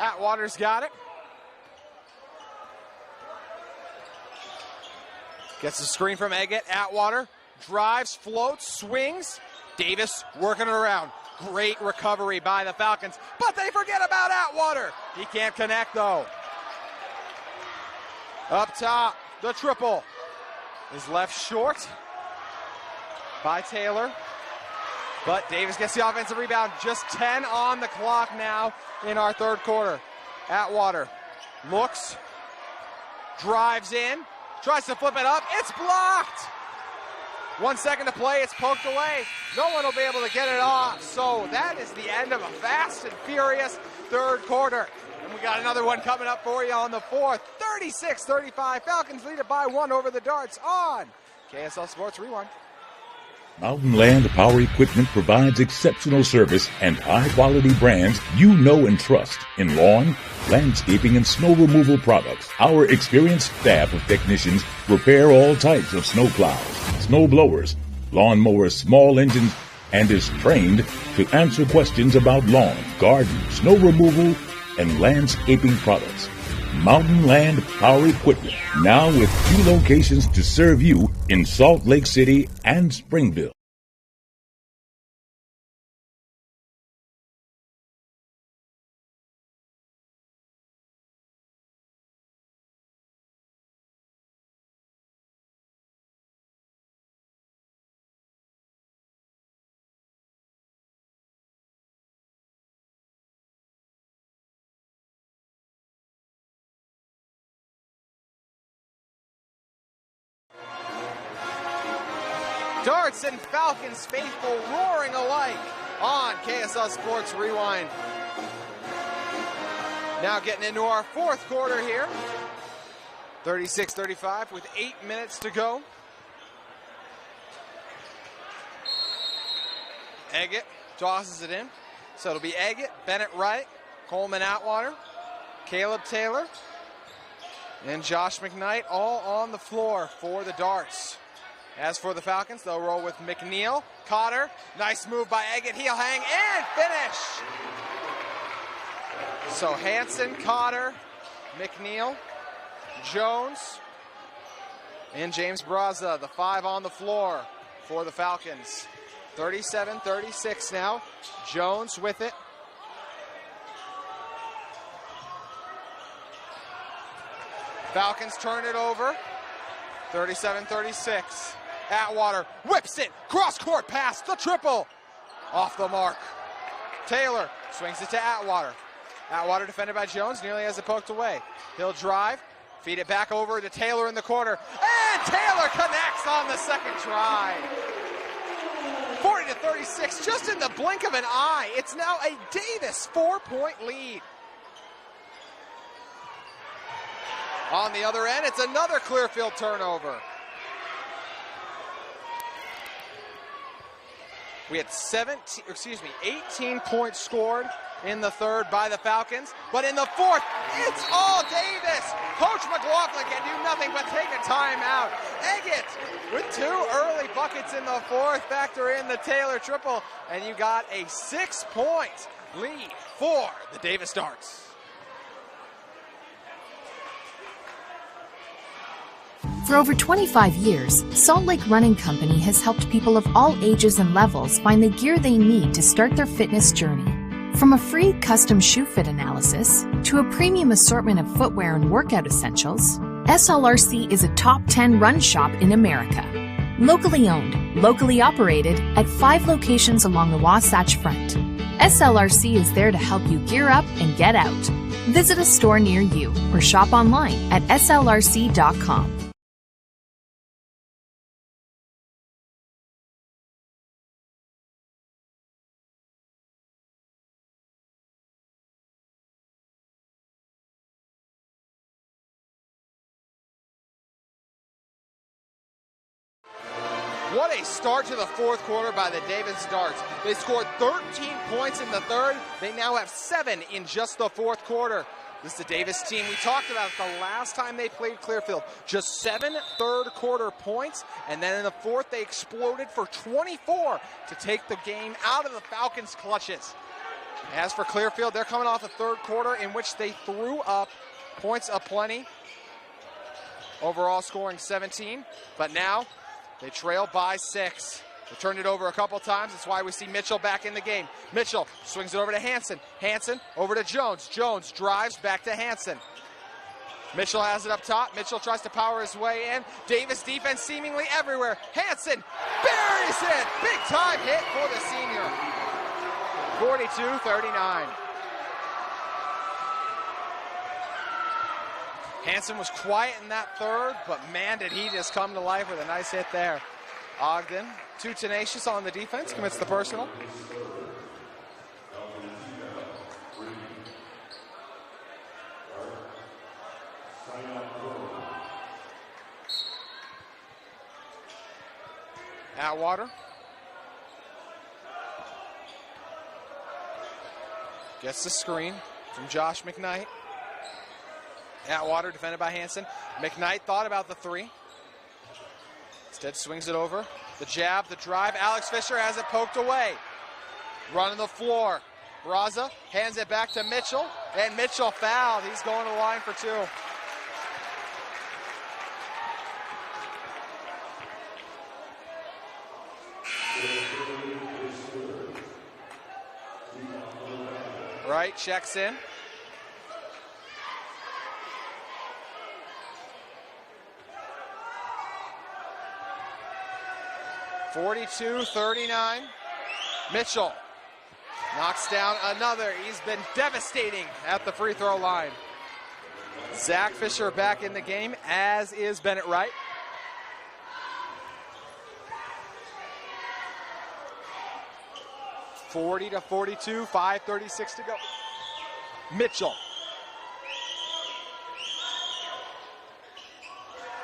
Atwater's got it. Gets the screen from Eggett. Atwater drives, floats, swings. Davis working it around. Great recovery by the Falcons, but they forget about Atwater. He can't connect though. Up top, the triple is left short by Taylor, but Davis gets the offensive rebound. Just 10 on the clock now in our third quarter. Atwater looks, drives in, tries to flip it up. It's blocked. 1 second to play. It's poked away. No one will be able to get it off. So that is the end of a fast and furious third quarter. And we got another one coming up for you on the fourth. 36-35. Falcons lead it by 1 over the Darts on KSL Sports Rewind. Mountain Land Power Equipment provides exceptional service and high-quality brands you know and trust in lawn, landscaping, and snow removal products. Our experienced staff of technicians repair all types of snow plows, snow blowers, lawn mowers, small engines, and is trained to answer questions about lawn, garden, snow removal, and landscaping products. Mountain Land Power Equipment, now with 2 locations to serve you in Salt Lake City and Springville. Darts and Falcons faithful roaring alike on KSL Sports Rewind. Now getting into our fourth quarter here. 36-35 with 8 minutes to go. Eggett tosses it in. So it'll be Eggett, Bennett Wright, Coleman Atwater, Caleb Taylor, and Josh McKnight all on the floor for the Darts. As for the Falcons, they'll roll with McNeil, Cotter, nice move by Eggett, heel hang, and finish! So Hansen, Cotter, McNeil, Jones, and James Braza, the 5 on the floor for the Falcons. 37-36 now, Jones with it. Falcons turn it over, 37-36. Atwater whips it, cross-court pass, the triple, off the mark. Taylor swings it to Atwater. Atwater defended by Jones, nearly has it poked away. He'll drive, feed it back over to Taylor in the corner, and Taylor connects on the second try. 40-36, just in the blink of an eye. It's now a Davis 4-point lead. On the other end, it's another Clearfield turnover. We had 18 points scored in the third by the Falcons, but in the fourth, it's all Davis. Coach McLaughlin can do nothing but take a timeout. Eggett with 2 early buckets in the fourth, factor in the Taylor triple, and you got a 6-point lead for the Davis Darts. For over 25 years, Salt Lake Running Company has helped people of all ages and levels find the gear they need to start their fitness journey. From a free custom shoe fit analysis to a premium assortment of footwear and workout essentials, SLRC is a top 10 run shop in America. Locally owned, locally operated at 5 locations along the Wasatch Front. SLRC is there to help you gear up and get out. Visit a store near you or shop online at slrc.com. What a start to the fourth quarter by the Davis Darts. They scored 13 points in the third. They now have 7 in just the fourth quarter. This is the Davis team we talked about the last time they played Clearfield. Just 7 third quarter points, and then in the fourth they exploded for 24 to take the game out of the Falcons' clutches. As for Clearfield, they're coming off a third quarter in which they threw up points aplenty. Overall scoring 17, but now they trail by 6. They turned it over a couple times. That's why we see Mitchell back in the game. Mitchell swings it over to Hansen. Hansen over to Jones. Jones drives back to Hansen. Mitchell has it up top. Mitchell tries to power his way in. Davis defense seemingly everywhere. Hansen buries it. Big time hit for the senior. 42-39. Hansen was quiet in that third, but man, did he just come to life with a nice hit there. Ogden, too tenacious on the defense, commits the personal. Atwater. Gets the screen from Josh McKnight. Atwater defended by Hansen. McKnight thought about the 3. Instead swings it over. The jab, the drive. Alex Fisher has it poked away. Running the floor. Braza hands it back to Mitchell. And Mitchell fouled. He's going to the line for 2. Wright checks in. (42-39). Mitchell knocks down another. He's been devastating at the free throw line. Zach Fisher back in the game, as is Bennett Wright. (40-42), 5:36 to go. Mitchell.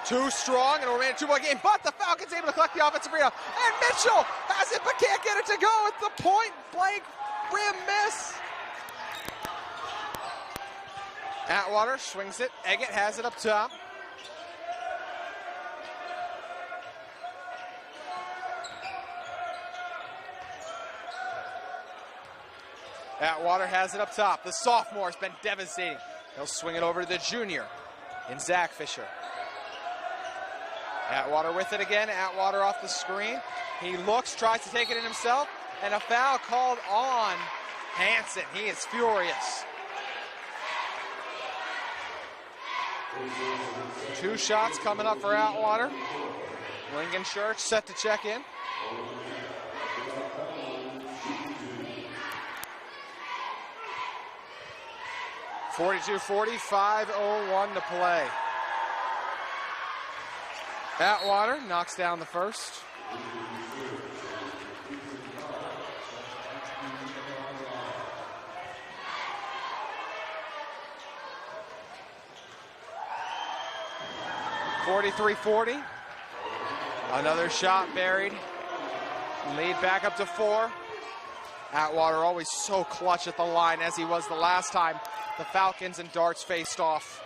Too strong in a remaining 2-point game, but the Falcons able to collect the offensive rebound. And Mitchell has it, but can't get it to go. It's the point blank rim miss. Atwater swings it. Eggett has it up top. Atwater has it up top. The sophomore has been devastating. He'll swing it over to the junior in Zach Fisher. Atwater with it again. Atwater off the screen. He looks, tries to take it in himself, and a foul called on Hansen. He is furious. 2 shots coming up for Atwater. Lincoln Church set to check in. (42-40), 5:01 to play. Atwater knocks down the first. (43-40). Another shot buried. Lead back up to 4. Atwater always so clutch at the line, as he was the last time the Falcons and Darts faced off.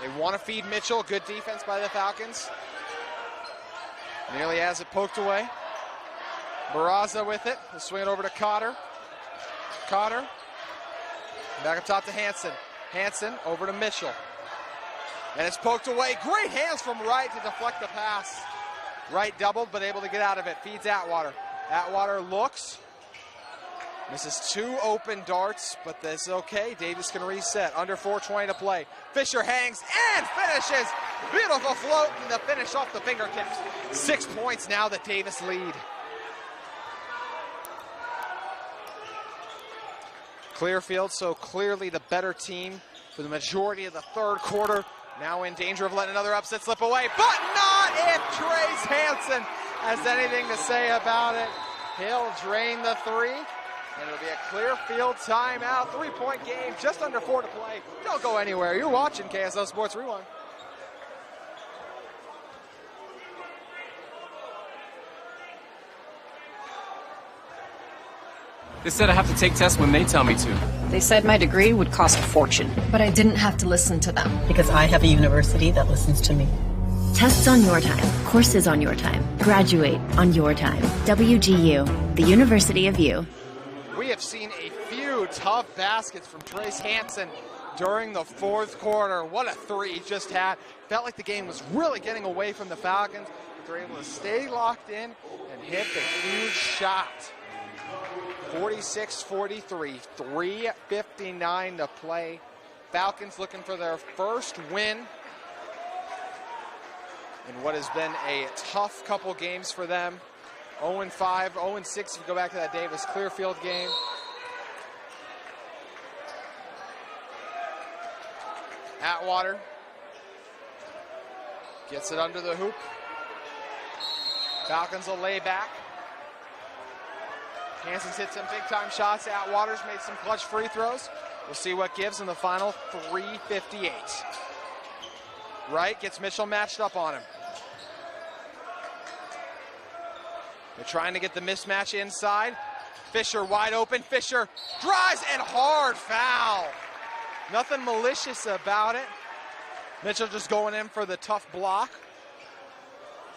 They want to feed Mitchell. Good defense by the Falcons. Nearly has it poked away. Barraza with it. He'll swing it over to Cotter. Cotter. Back up top to Hansen. Hansen over to Mitchell. And it's poked away. Great hands from Wright to deflect the pass. Wright doubled, but able to get out of it. Feeds Atwater. Atwater looks. Misses 2 open darts, but that's okay. Davis can reset. Under 4:20 to play. Fisher hangs and finishes. Beautiful float and the finish off the fingertips. 6 points now, the Davis lead. Clearfield, so clearly the better team for the majority of the third quarter. Now in danger of letting another upset slip away, but not if Trace Hansen has anything to say about it. He'll drain the 3. And it'll be a Clearfield timeout. 3-point game, just under 4 to play. Don't go anywhere. You're watching KSL Sports Rewind. They said I have to take tests when they tell me to. They said my degree would cost a fortune. But I didn't have to listen to them. Because I have a university that listens to me. Tests on your time. Courses on your time. Graduate on your time. WGU, the University of You. We have seen a few tough baskets from Trace Hansen during the fourth quarter. What a three he just had. Felt like the game was really getting away from the Falcons. They're able to stay locked in and hit the huge shot. 46-43, 3:59 to play. Falcons looking for their first win in what has been a tough couple games for them. 0-5, 0-6 if you go back to that Davis Clearfield game. Atwater gets it under the hoop. Falcons will lay back. Hansen's hit some big-time shots. Atwater's made some clutch free throws. We'll see what gives in the final 3:58. Wright gets Mitchell matched up on him. They're trying to get the mismatch inside. Fisher wide open. Fisher drives and hard foul. Nothing malicious about it. Mitchell just going in for the tough block.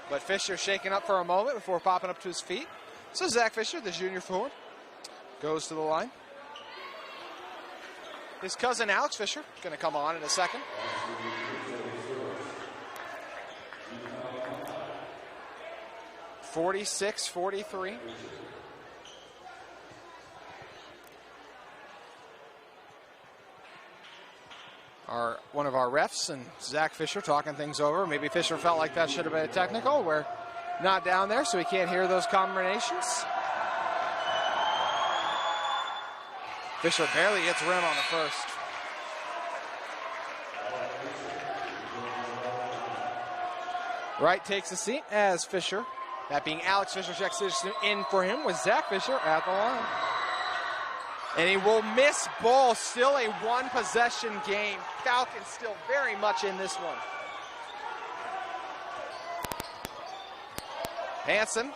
But Fisher shaking up for a moment before popping up to his feet. So Zach Fisher, the junior forward, goes to the line. His cousin Alex Fisher going to come on in a second. (46-43). One of our refs and Zach Fisher talking things over. Maybe Fisher felt like that should have been a technical. We're not down there, so he can't hear those combinations. Fisher barely gets rim on the first. Wright takes a seat as Fisher, that being Alex Fisher, checks in for him with Zach Fisher at the line. And he will miss ball. Still a one-possession game. Falcons still very much in this one. Hansen,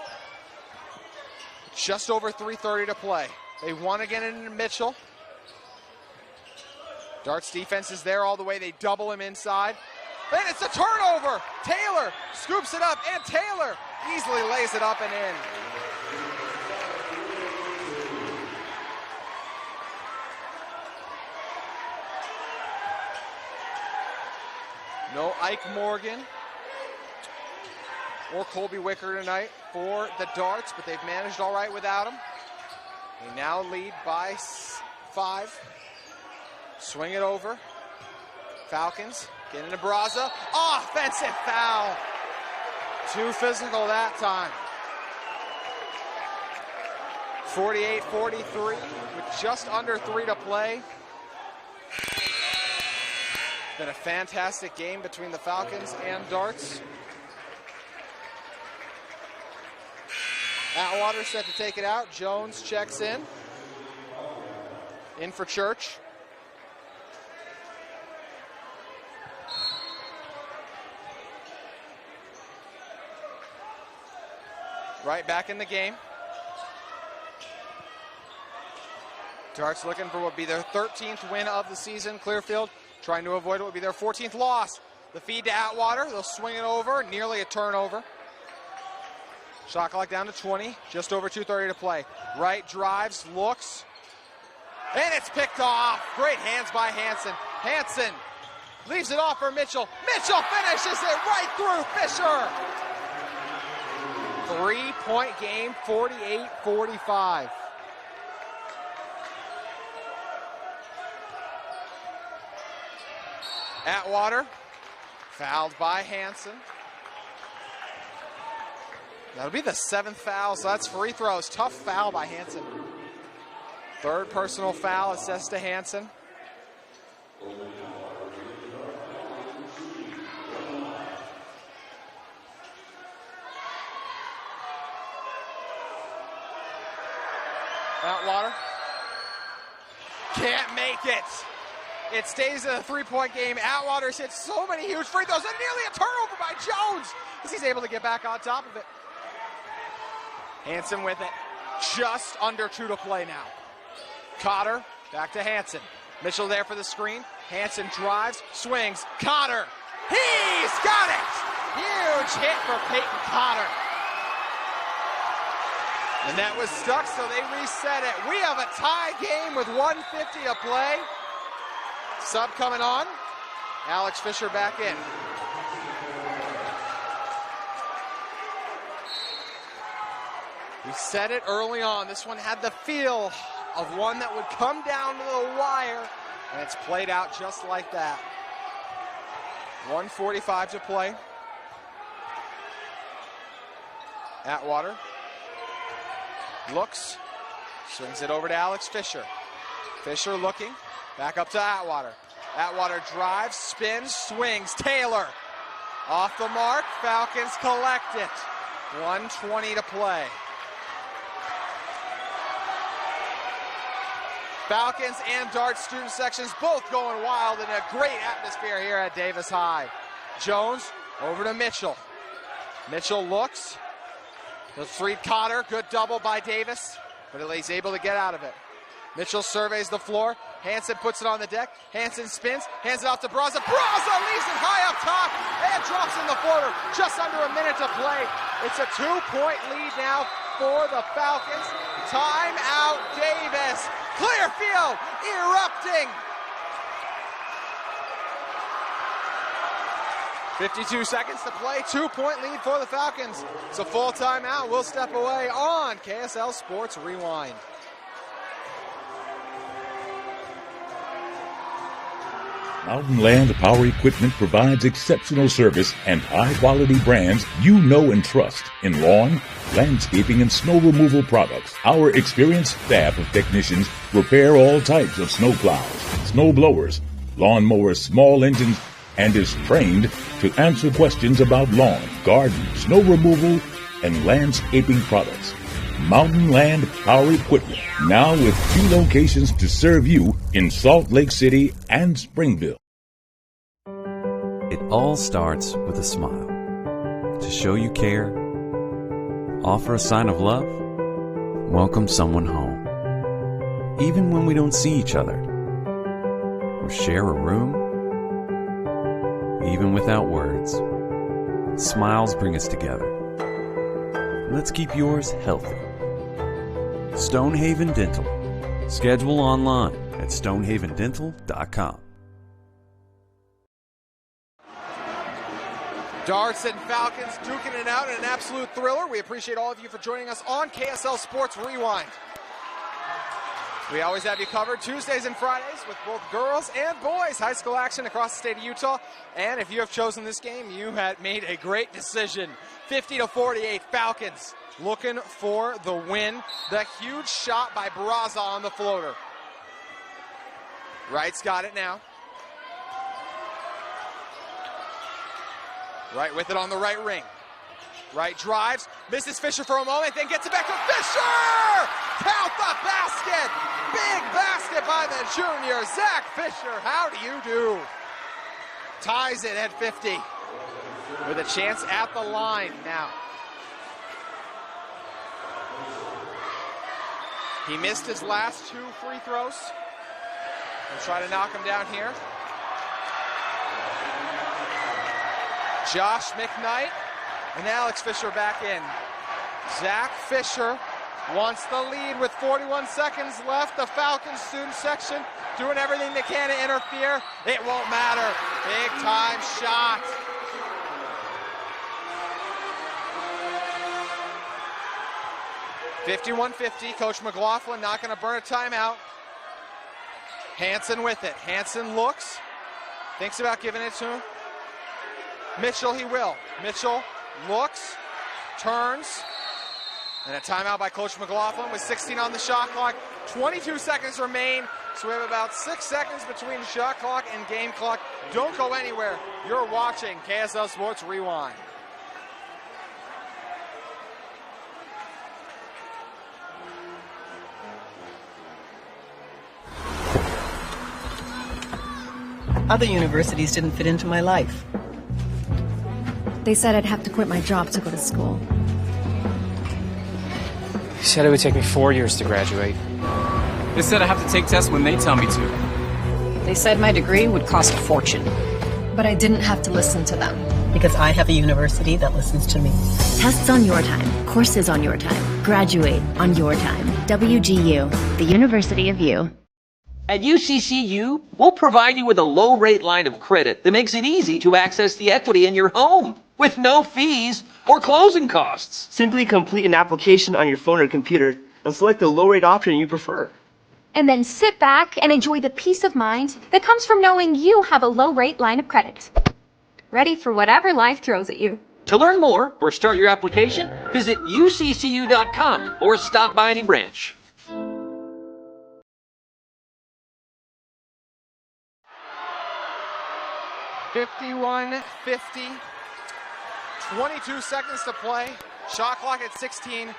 just over 3:30 to play. They won again into Mitchell. Dart's defense is there all the way. They double him inside. And it's a turnover. Taylor scoops it up, and Taylor easily lays it up and in. No Ike Morgan or Colby Wicker tonight for the Darts, but they've managed all right without him. They now lead by 5. Swing it over. Falcons get into Braza. Offensive foul. Too physical that time. 48-43 with just under 3 to play. Been a fantastic game between the Falcons and Darts. Atwater set to take it out. Jones checks in. In for Church. Right back in the game. Darts looking for what would be their 13th win of the season. Clearfield trying to avoid what would be their 14th loss. The feed to Atwater. They'll swing it over. Nearly a turnover. Shot clock down to 20. Just over 2:30 to play. Wright drives, looks. And it's picked off. Great hands by Hansen. Hansen leaves it off for Mitchell. Mitchell finishes it right through Fisher. 3-point game, 48-45. Atwater, fouled by Hansen. That'll be the 7th foul, so that's free throws. Tough foul by Hansen. 3rd personal foul assessed to Hansen. Atwater can't make it. It stays a 3-point game. Atwater's hit so many huge free throws and nearly a turnover by Jones as he's able to get back on top of it. Hansen with it. Just under 2 to play now. Cotter, back to Hansen. Mitchell there for the screen. Hansen drives, swings. Cotter, he's got it! Huge hit for Peyton Cotter. And that was stuck, so they reset it. We have a tie game with 1:50 to play. Sub coming on. Alex Fisher back in. We said it early on. This one had the feel of one that would come down to the wire, and it's played out just like that. 1:45 to play. Atwater looks, swings it over to Alex Fisher. Fisher looking, back up to Atwater. Atwater drives, spins, swings. Taylor off the mark. Falcons collect it. 1:20 to play. Falcons and Dart student sections both going wild in a great atmosphere here at Davis High. Jones over to Mitchell. Mitchell looks. The three Cotter, good double by Davis, but he's able to get out of it. Mitchell surveys the floor. Hansen puts it on the deck. Hansen spins, hands it off to Braza. Braza leaves it high up top and drops in the floater. Just under a minute to play. It's a 2-point lead now for the Falcons. Timeout Davis. Clearfield erupting. 52 seconds to play, 2-point lead for the Falcons. It's a full timeout. We'll step away on KSL Sports Rewind. Mountain Land Power Equipment provides exceptional service and high-quality brands you know and trust in lawn, landscaping, and snow removal products. Our experienced staff of technicians repair all types of snow plows, snow blowers, lawn mowers, small engines, and is trained to answer questions about lawn, garden, snow removal, and landscaping products. Mountain Land Power Equipment, now with 2 locations to serve you in Salt Lake City and Springville. It all starts with a smile. To show you care, offer a sign of love, welcome someone home. Even when we don't see each other, or share a room, even without words, smiles bring us together. Let's keep yours healthy. Stonehaven Dental. Schedule online at stonehavendental.com. Darts and Falcons duking it out in an absolute thriller. We appreciate all of you for joining us on KSL Sports Rewind. We always have you covered Tuesdays and Fridays with both girls and boys high school action across the state of Utah. And if you have chosen this game, you had made a great decision. 50-48 Falcons looking for the win. The huge shot by Braza on the floater. Wright's got it now. Wright with it on the right ring. Wright drives, misses Fisher for a moment, then gets it back to Fisher! Count the basket! Big basket by the junior, Zach Fisher. How do you do? Ties it at 50 with a chance at the line now. He missed his last 2 free throws. We'll try to knock him down here. Josh McKnight and Alex Fisher back in. Zach Fisher wants the lead with 41 seconds left. The Falcons student section doing everything they can to interfere. It won't matter. Big time shot. (51-50). Coach McLaughlin not going to burn a timeout. Hansen with it. Hansen looks, thinks about giving it to him. Mitchell, he will. Mitchell looks, turns, and a timeout by Coach McLaughlin with 16 on the shot clock. 22 seconds remain, so we have about 6 seconds between shot clock and game clock. Don't go anywhere. You're watching KSL Sports Rewind. Other universities didn't fit into my life. They said I'd have to quit my job to go to school. They said it would take me 4 years to graduate. They said I have to take tests when they tell me to. They said my degree would cost a fortune. But I didn't have to listen to them. Because I have a university that listens to me. Tests on your time. Courses on your time. Graduate on your time. WGU, the University of You. At UCCU, we'll provide you with a low-rate line of credit that makes it easy to access the equity in your home with no fees or closing costs. Simply complete an application on your phone or computer and select the low-rate option you prefer. And then sit back and enjoy the peace of mind that comes from knowing you have a low-rate line of credit. Ready for whatever life throws at you. To learn more or start your application, visit uccu.com or stop by any branch. $51-50. 22 seconds to play. Shot clock at 16.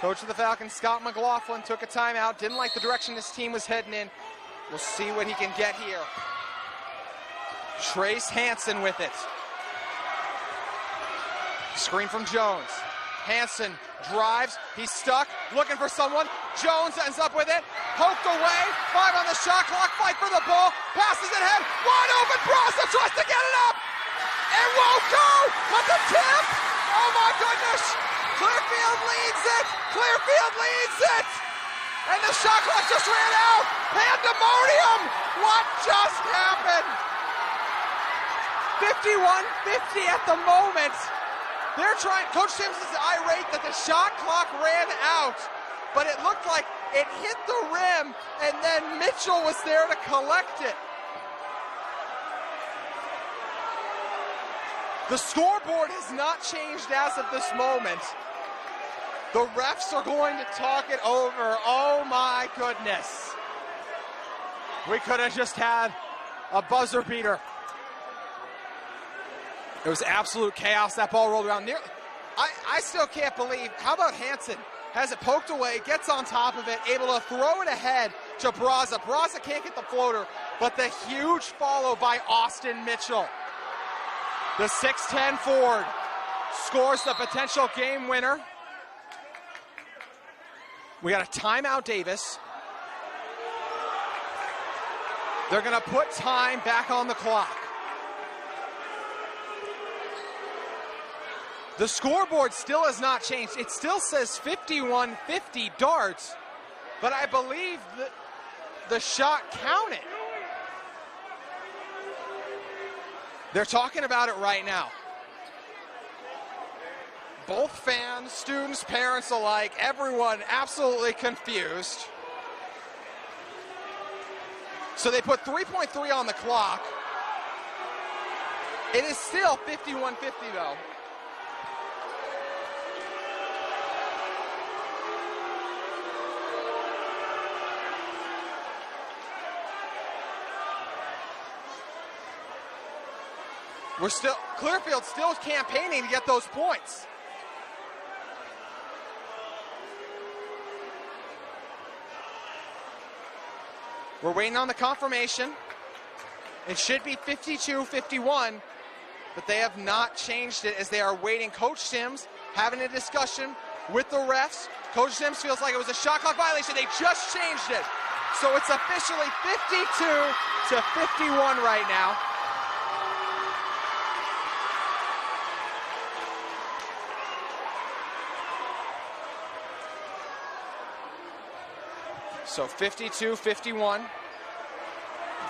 Coach of the Falcons, Scott McLaughlin, took a timeout. Didn't like the direction his team was heading in. We'll see what he can get here. Trace Hansen with it. Screen from Jones. Hansen drives. He's stuck. Looking for someone. Jones ends up with it. Poked away. 5 on the shot clock. Fight for the ball. Passes it ahead. Wide open. Brasa tries to get it up. It won't go. But the tip. Oh my goodness. Clearfield leads it. Clearfield leads it. And the shot clock just ran out. Pandemonium. What just happened? 51-50 at the moment. They're trying, Coach Sims is irate that the shot clock ran out, but it looked like it hit the rim and then Mitchell was there to collect it. The scoreboard has not changed as of this moment. The refs are going to talk it over. Oh my goodness. We could have just had a buzzer beater. It was absolute chaos. That ball rolled around. I still can't believe. How about Hansen? Has it poked away, gets on top of it, able to throw it ahead to Brasa. Brasa can't get the floater, but the huge follow by Austin Mitchell. The 6'10 forward scores the potential game winner. We got a timeout, Davis. They're going to put time back on the clock. The scoreboard still has not changed. It still says 51-50 Darts, but I believe that the shot counted. They're talking about it right now. Both fans, students, parents alike, everyone absolutely confused. So they put 3.3 on the clock. It is still 51-50 though. Clearfield's still campaigning to get those points. We're waiting on the confirmation. It should be 52-51, but they have not changed it as they are waiting. Coach Sims having a discussion with the refs. Coach Sims feels like it was a shot clock violation. They just changed it. So it's officially 52-51 right now. So 52-51,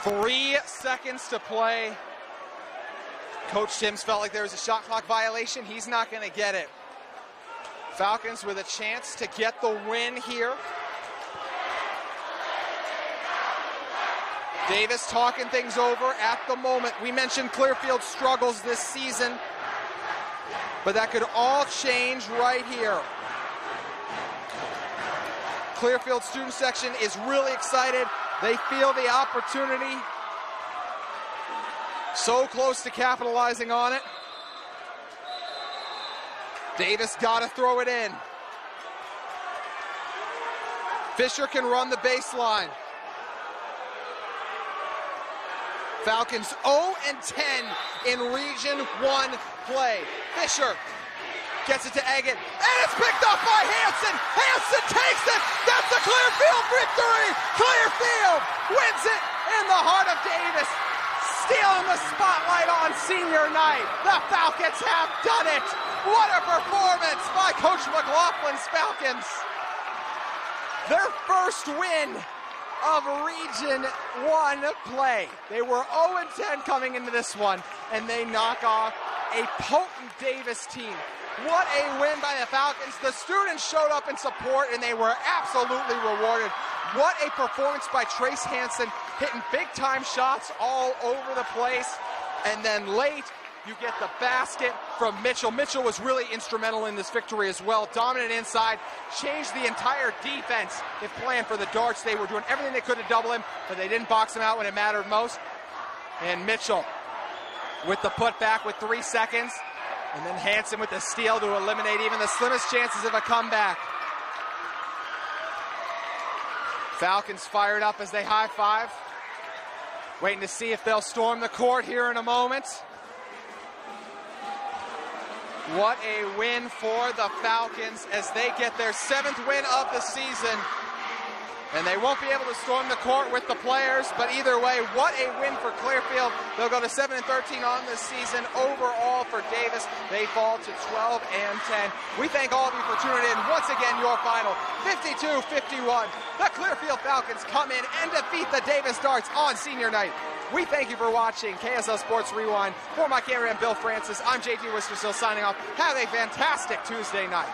3 seconds to play. Coach Sims felt like there was a shot clock violation. He's not going to get it. Falcons with a chance to get the win here. Davis talking things over at the moment. We mentioned Clearfield's struggles this season, but that could all change right here. Clearfield student section is really excited. They feel the opportunity. So close to capitalizing on it. Davis got to throw it in. Fisher can run the baseline. Falcons 0-10 in Region 1 play. Fisher Gets it to Eggett, and it's picked up by Hansen. Hansen takes it. That's the Clearfield victory. Clearfield wins it in the heart of Davis, stealing the spotlight on senior night. The Falcons have done it. What a performance by Coach McLaughlin's Falcons. Their first win of Region 1 play. They were 0-10 coming into this one, and they knock off a potent Davis team. What a win by the Falcons. The students showed up in support, and they were absolutely rewarded. What a performance by Trace Hansen, hitting big-time shots all over the place. And then late, you get the basket from Mitchell. Mitchell was really instrumental in this victory as well. Dominant inside, changed the entire defense. If playing for the darts, they were doing everything they could to double him, but they didn't box him out when it mattered most. And Mitchell with the putback with 3 seconds. And then Hansen with the steal to eliminate even the slimmest chances of a comeback. Falcons fired up as they high-five. Waiting to see if they'll storm the court here in a moment. What a win for the Falcons as they get their 7th win of the season. And they won't be able to storm the court with the players, but either way, what a win for Clearfield. They'll go to 7-13 on this season. Overall for Davis, they fall to 12-10. We thank all of you for tuning in. Once again, your final, 52-51. The Clearfield Falcons come in and defeat the Davis Darts on senior night. We thank you for watching KSL Sports Rewind. For my cameraman Bill Francis, I'm JT Wistersill signing off. Have a fantastic Tuesday night.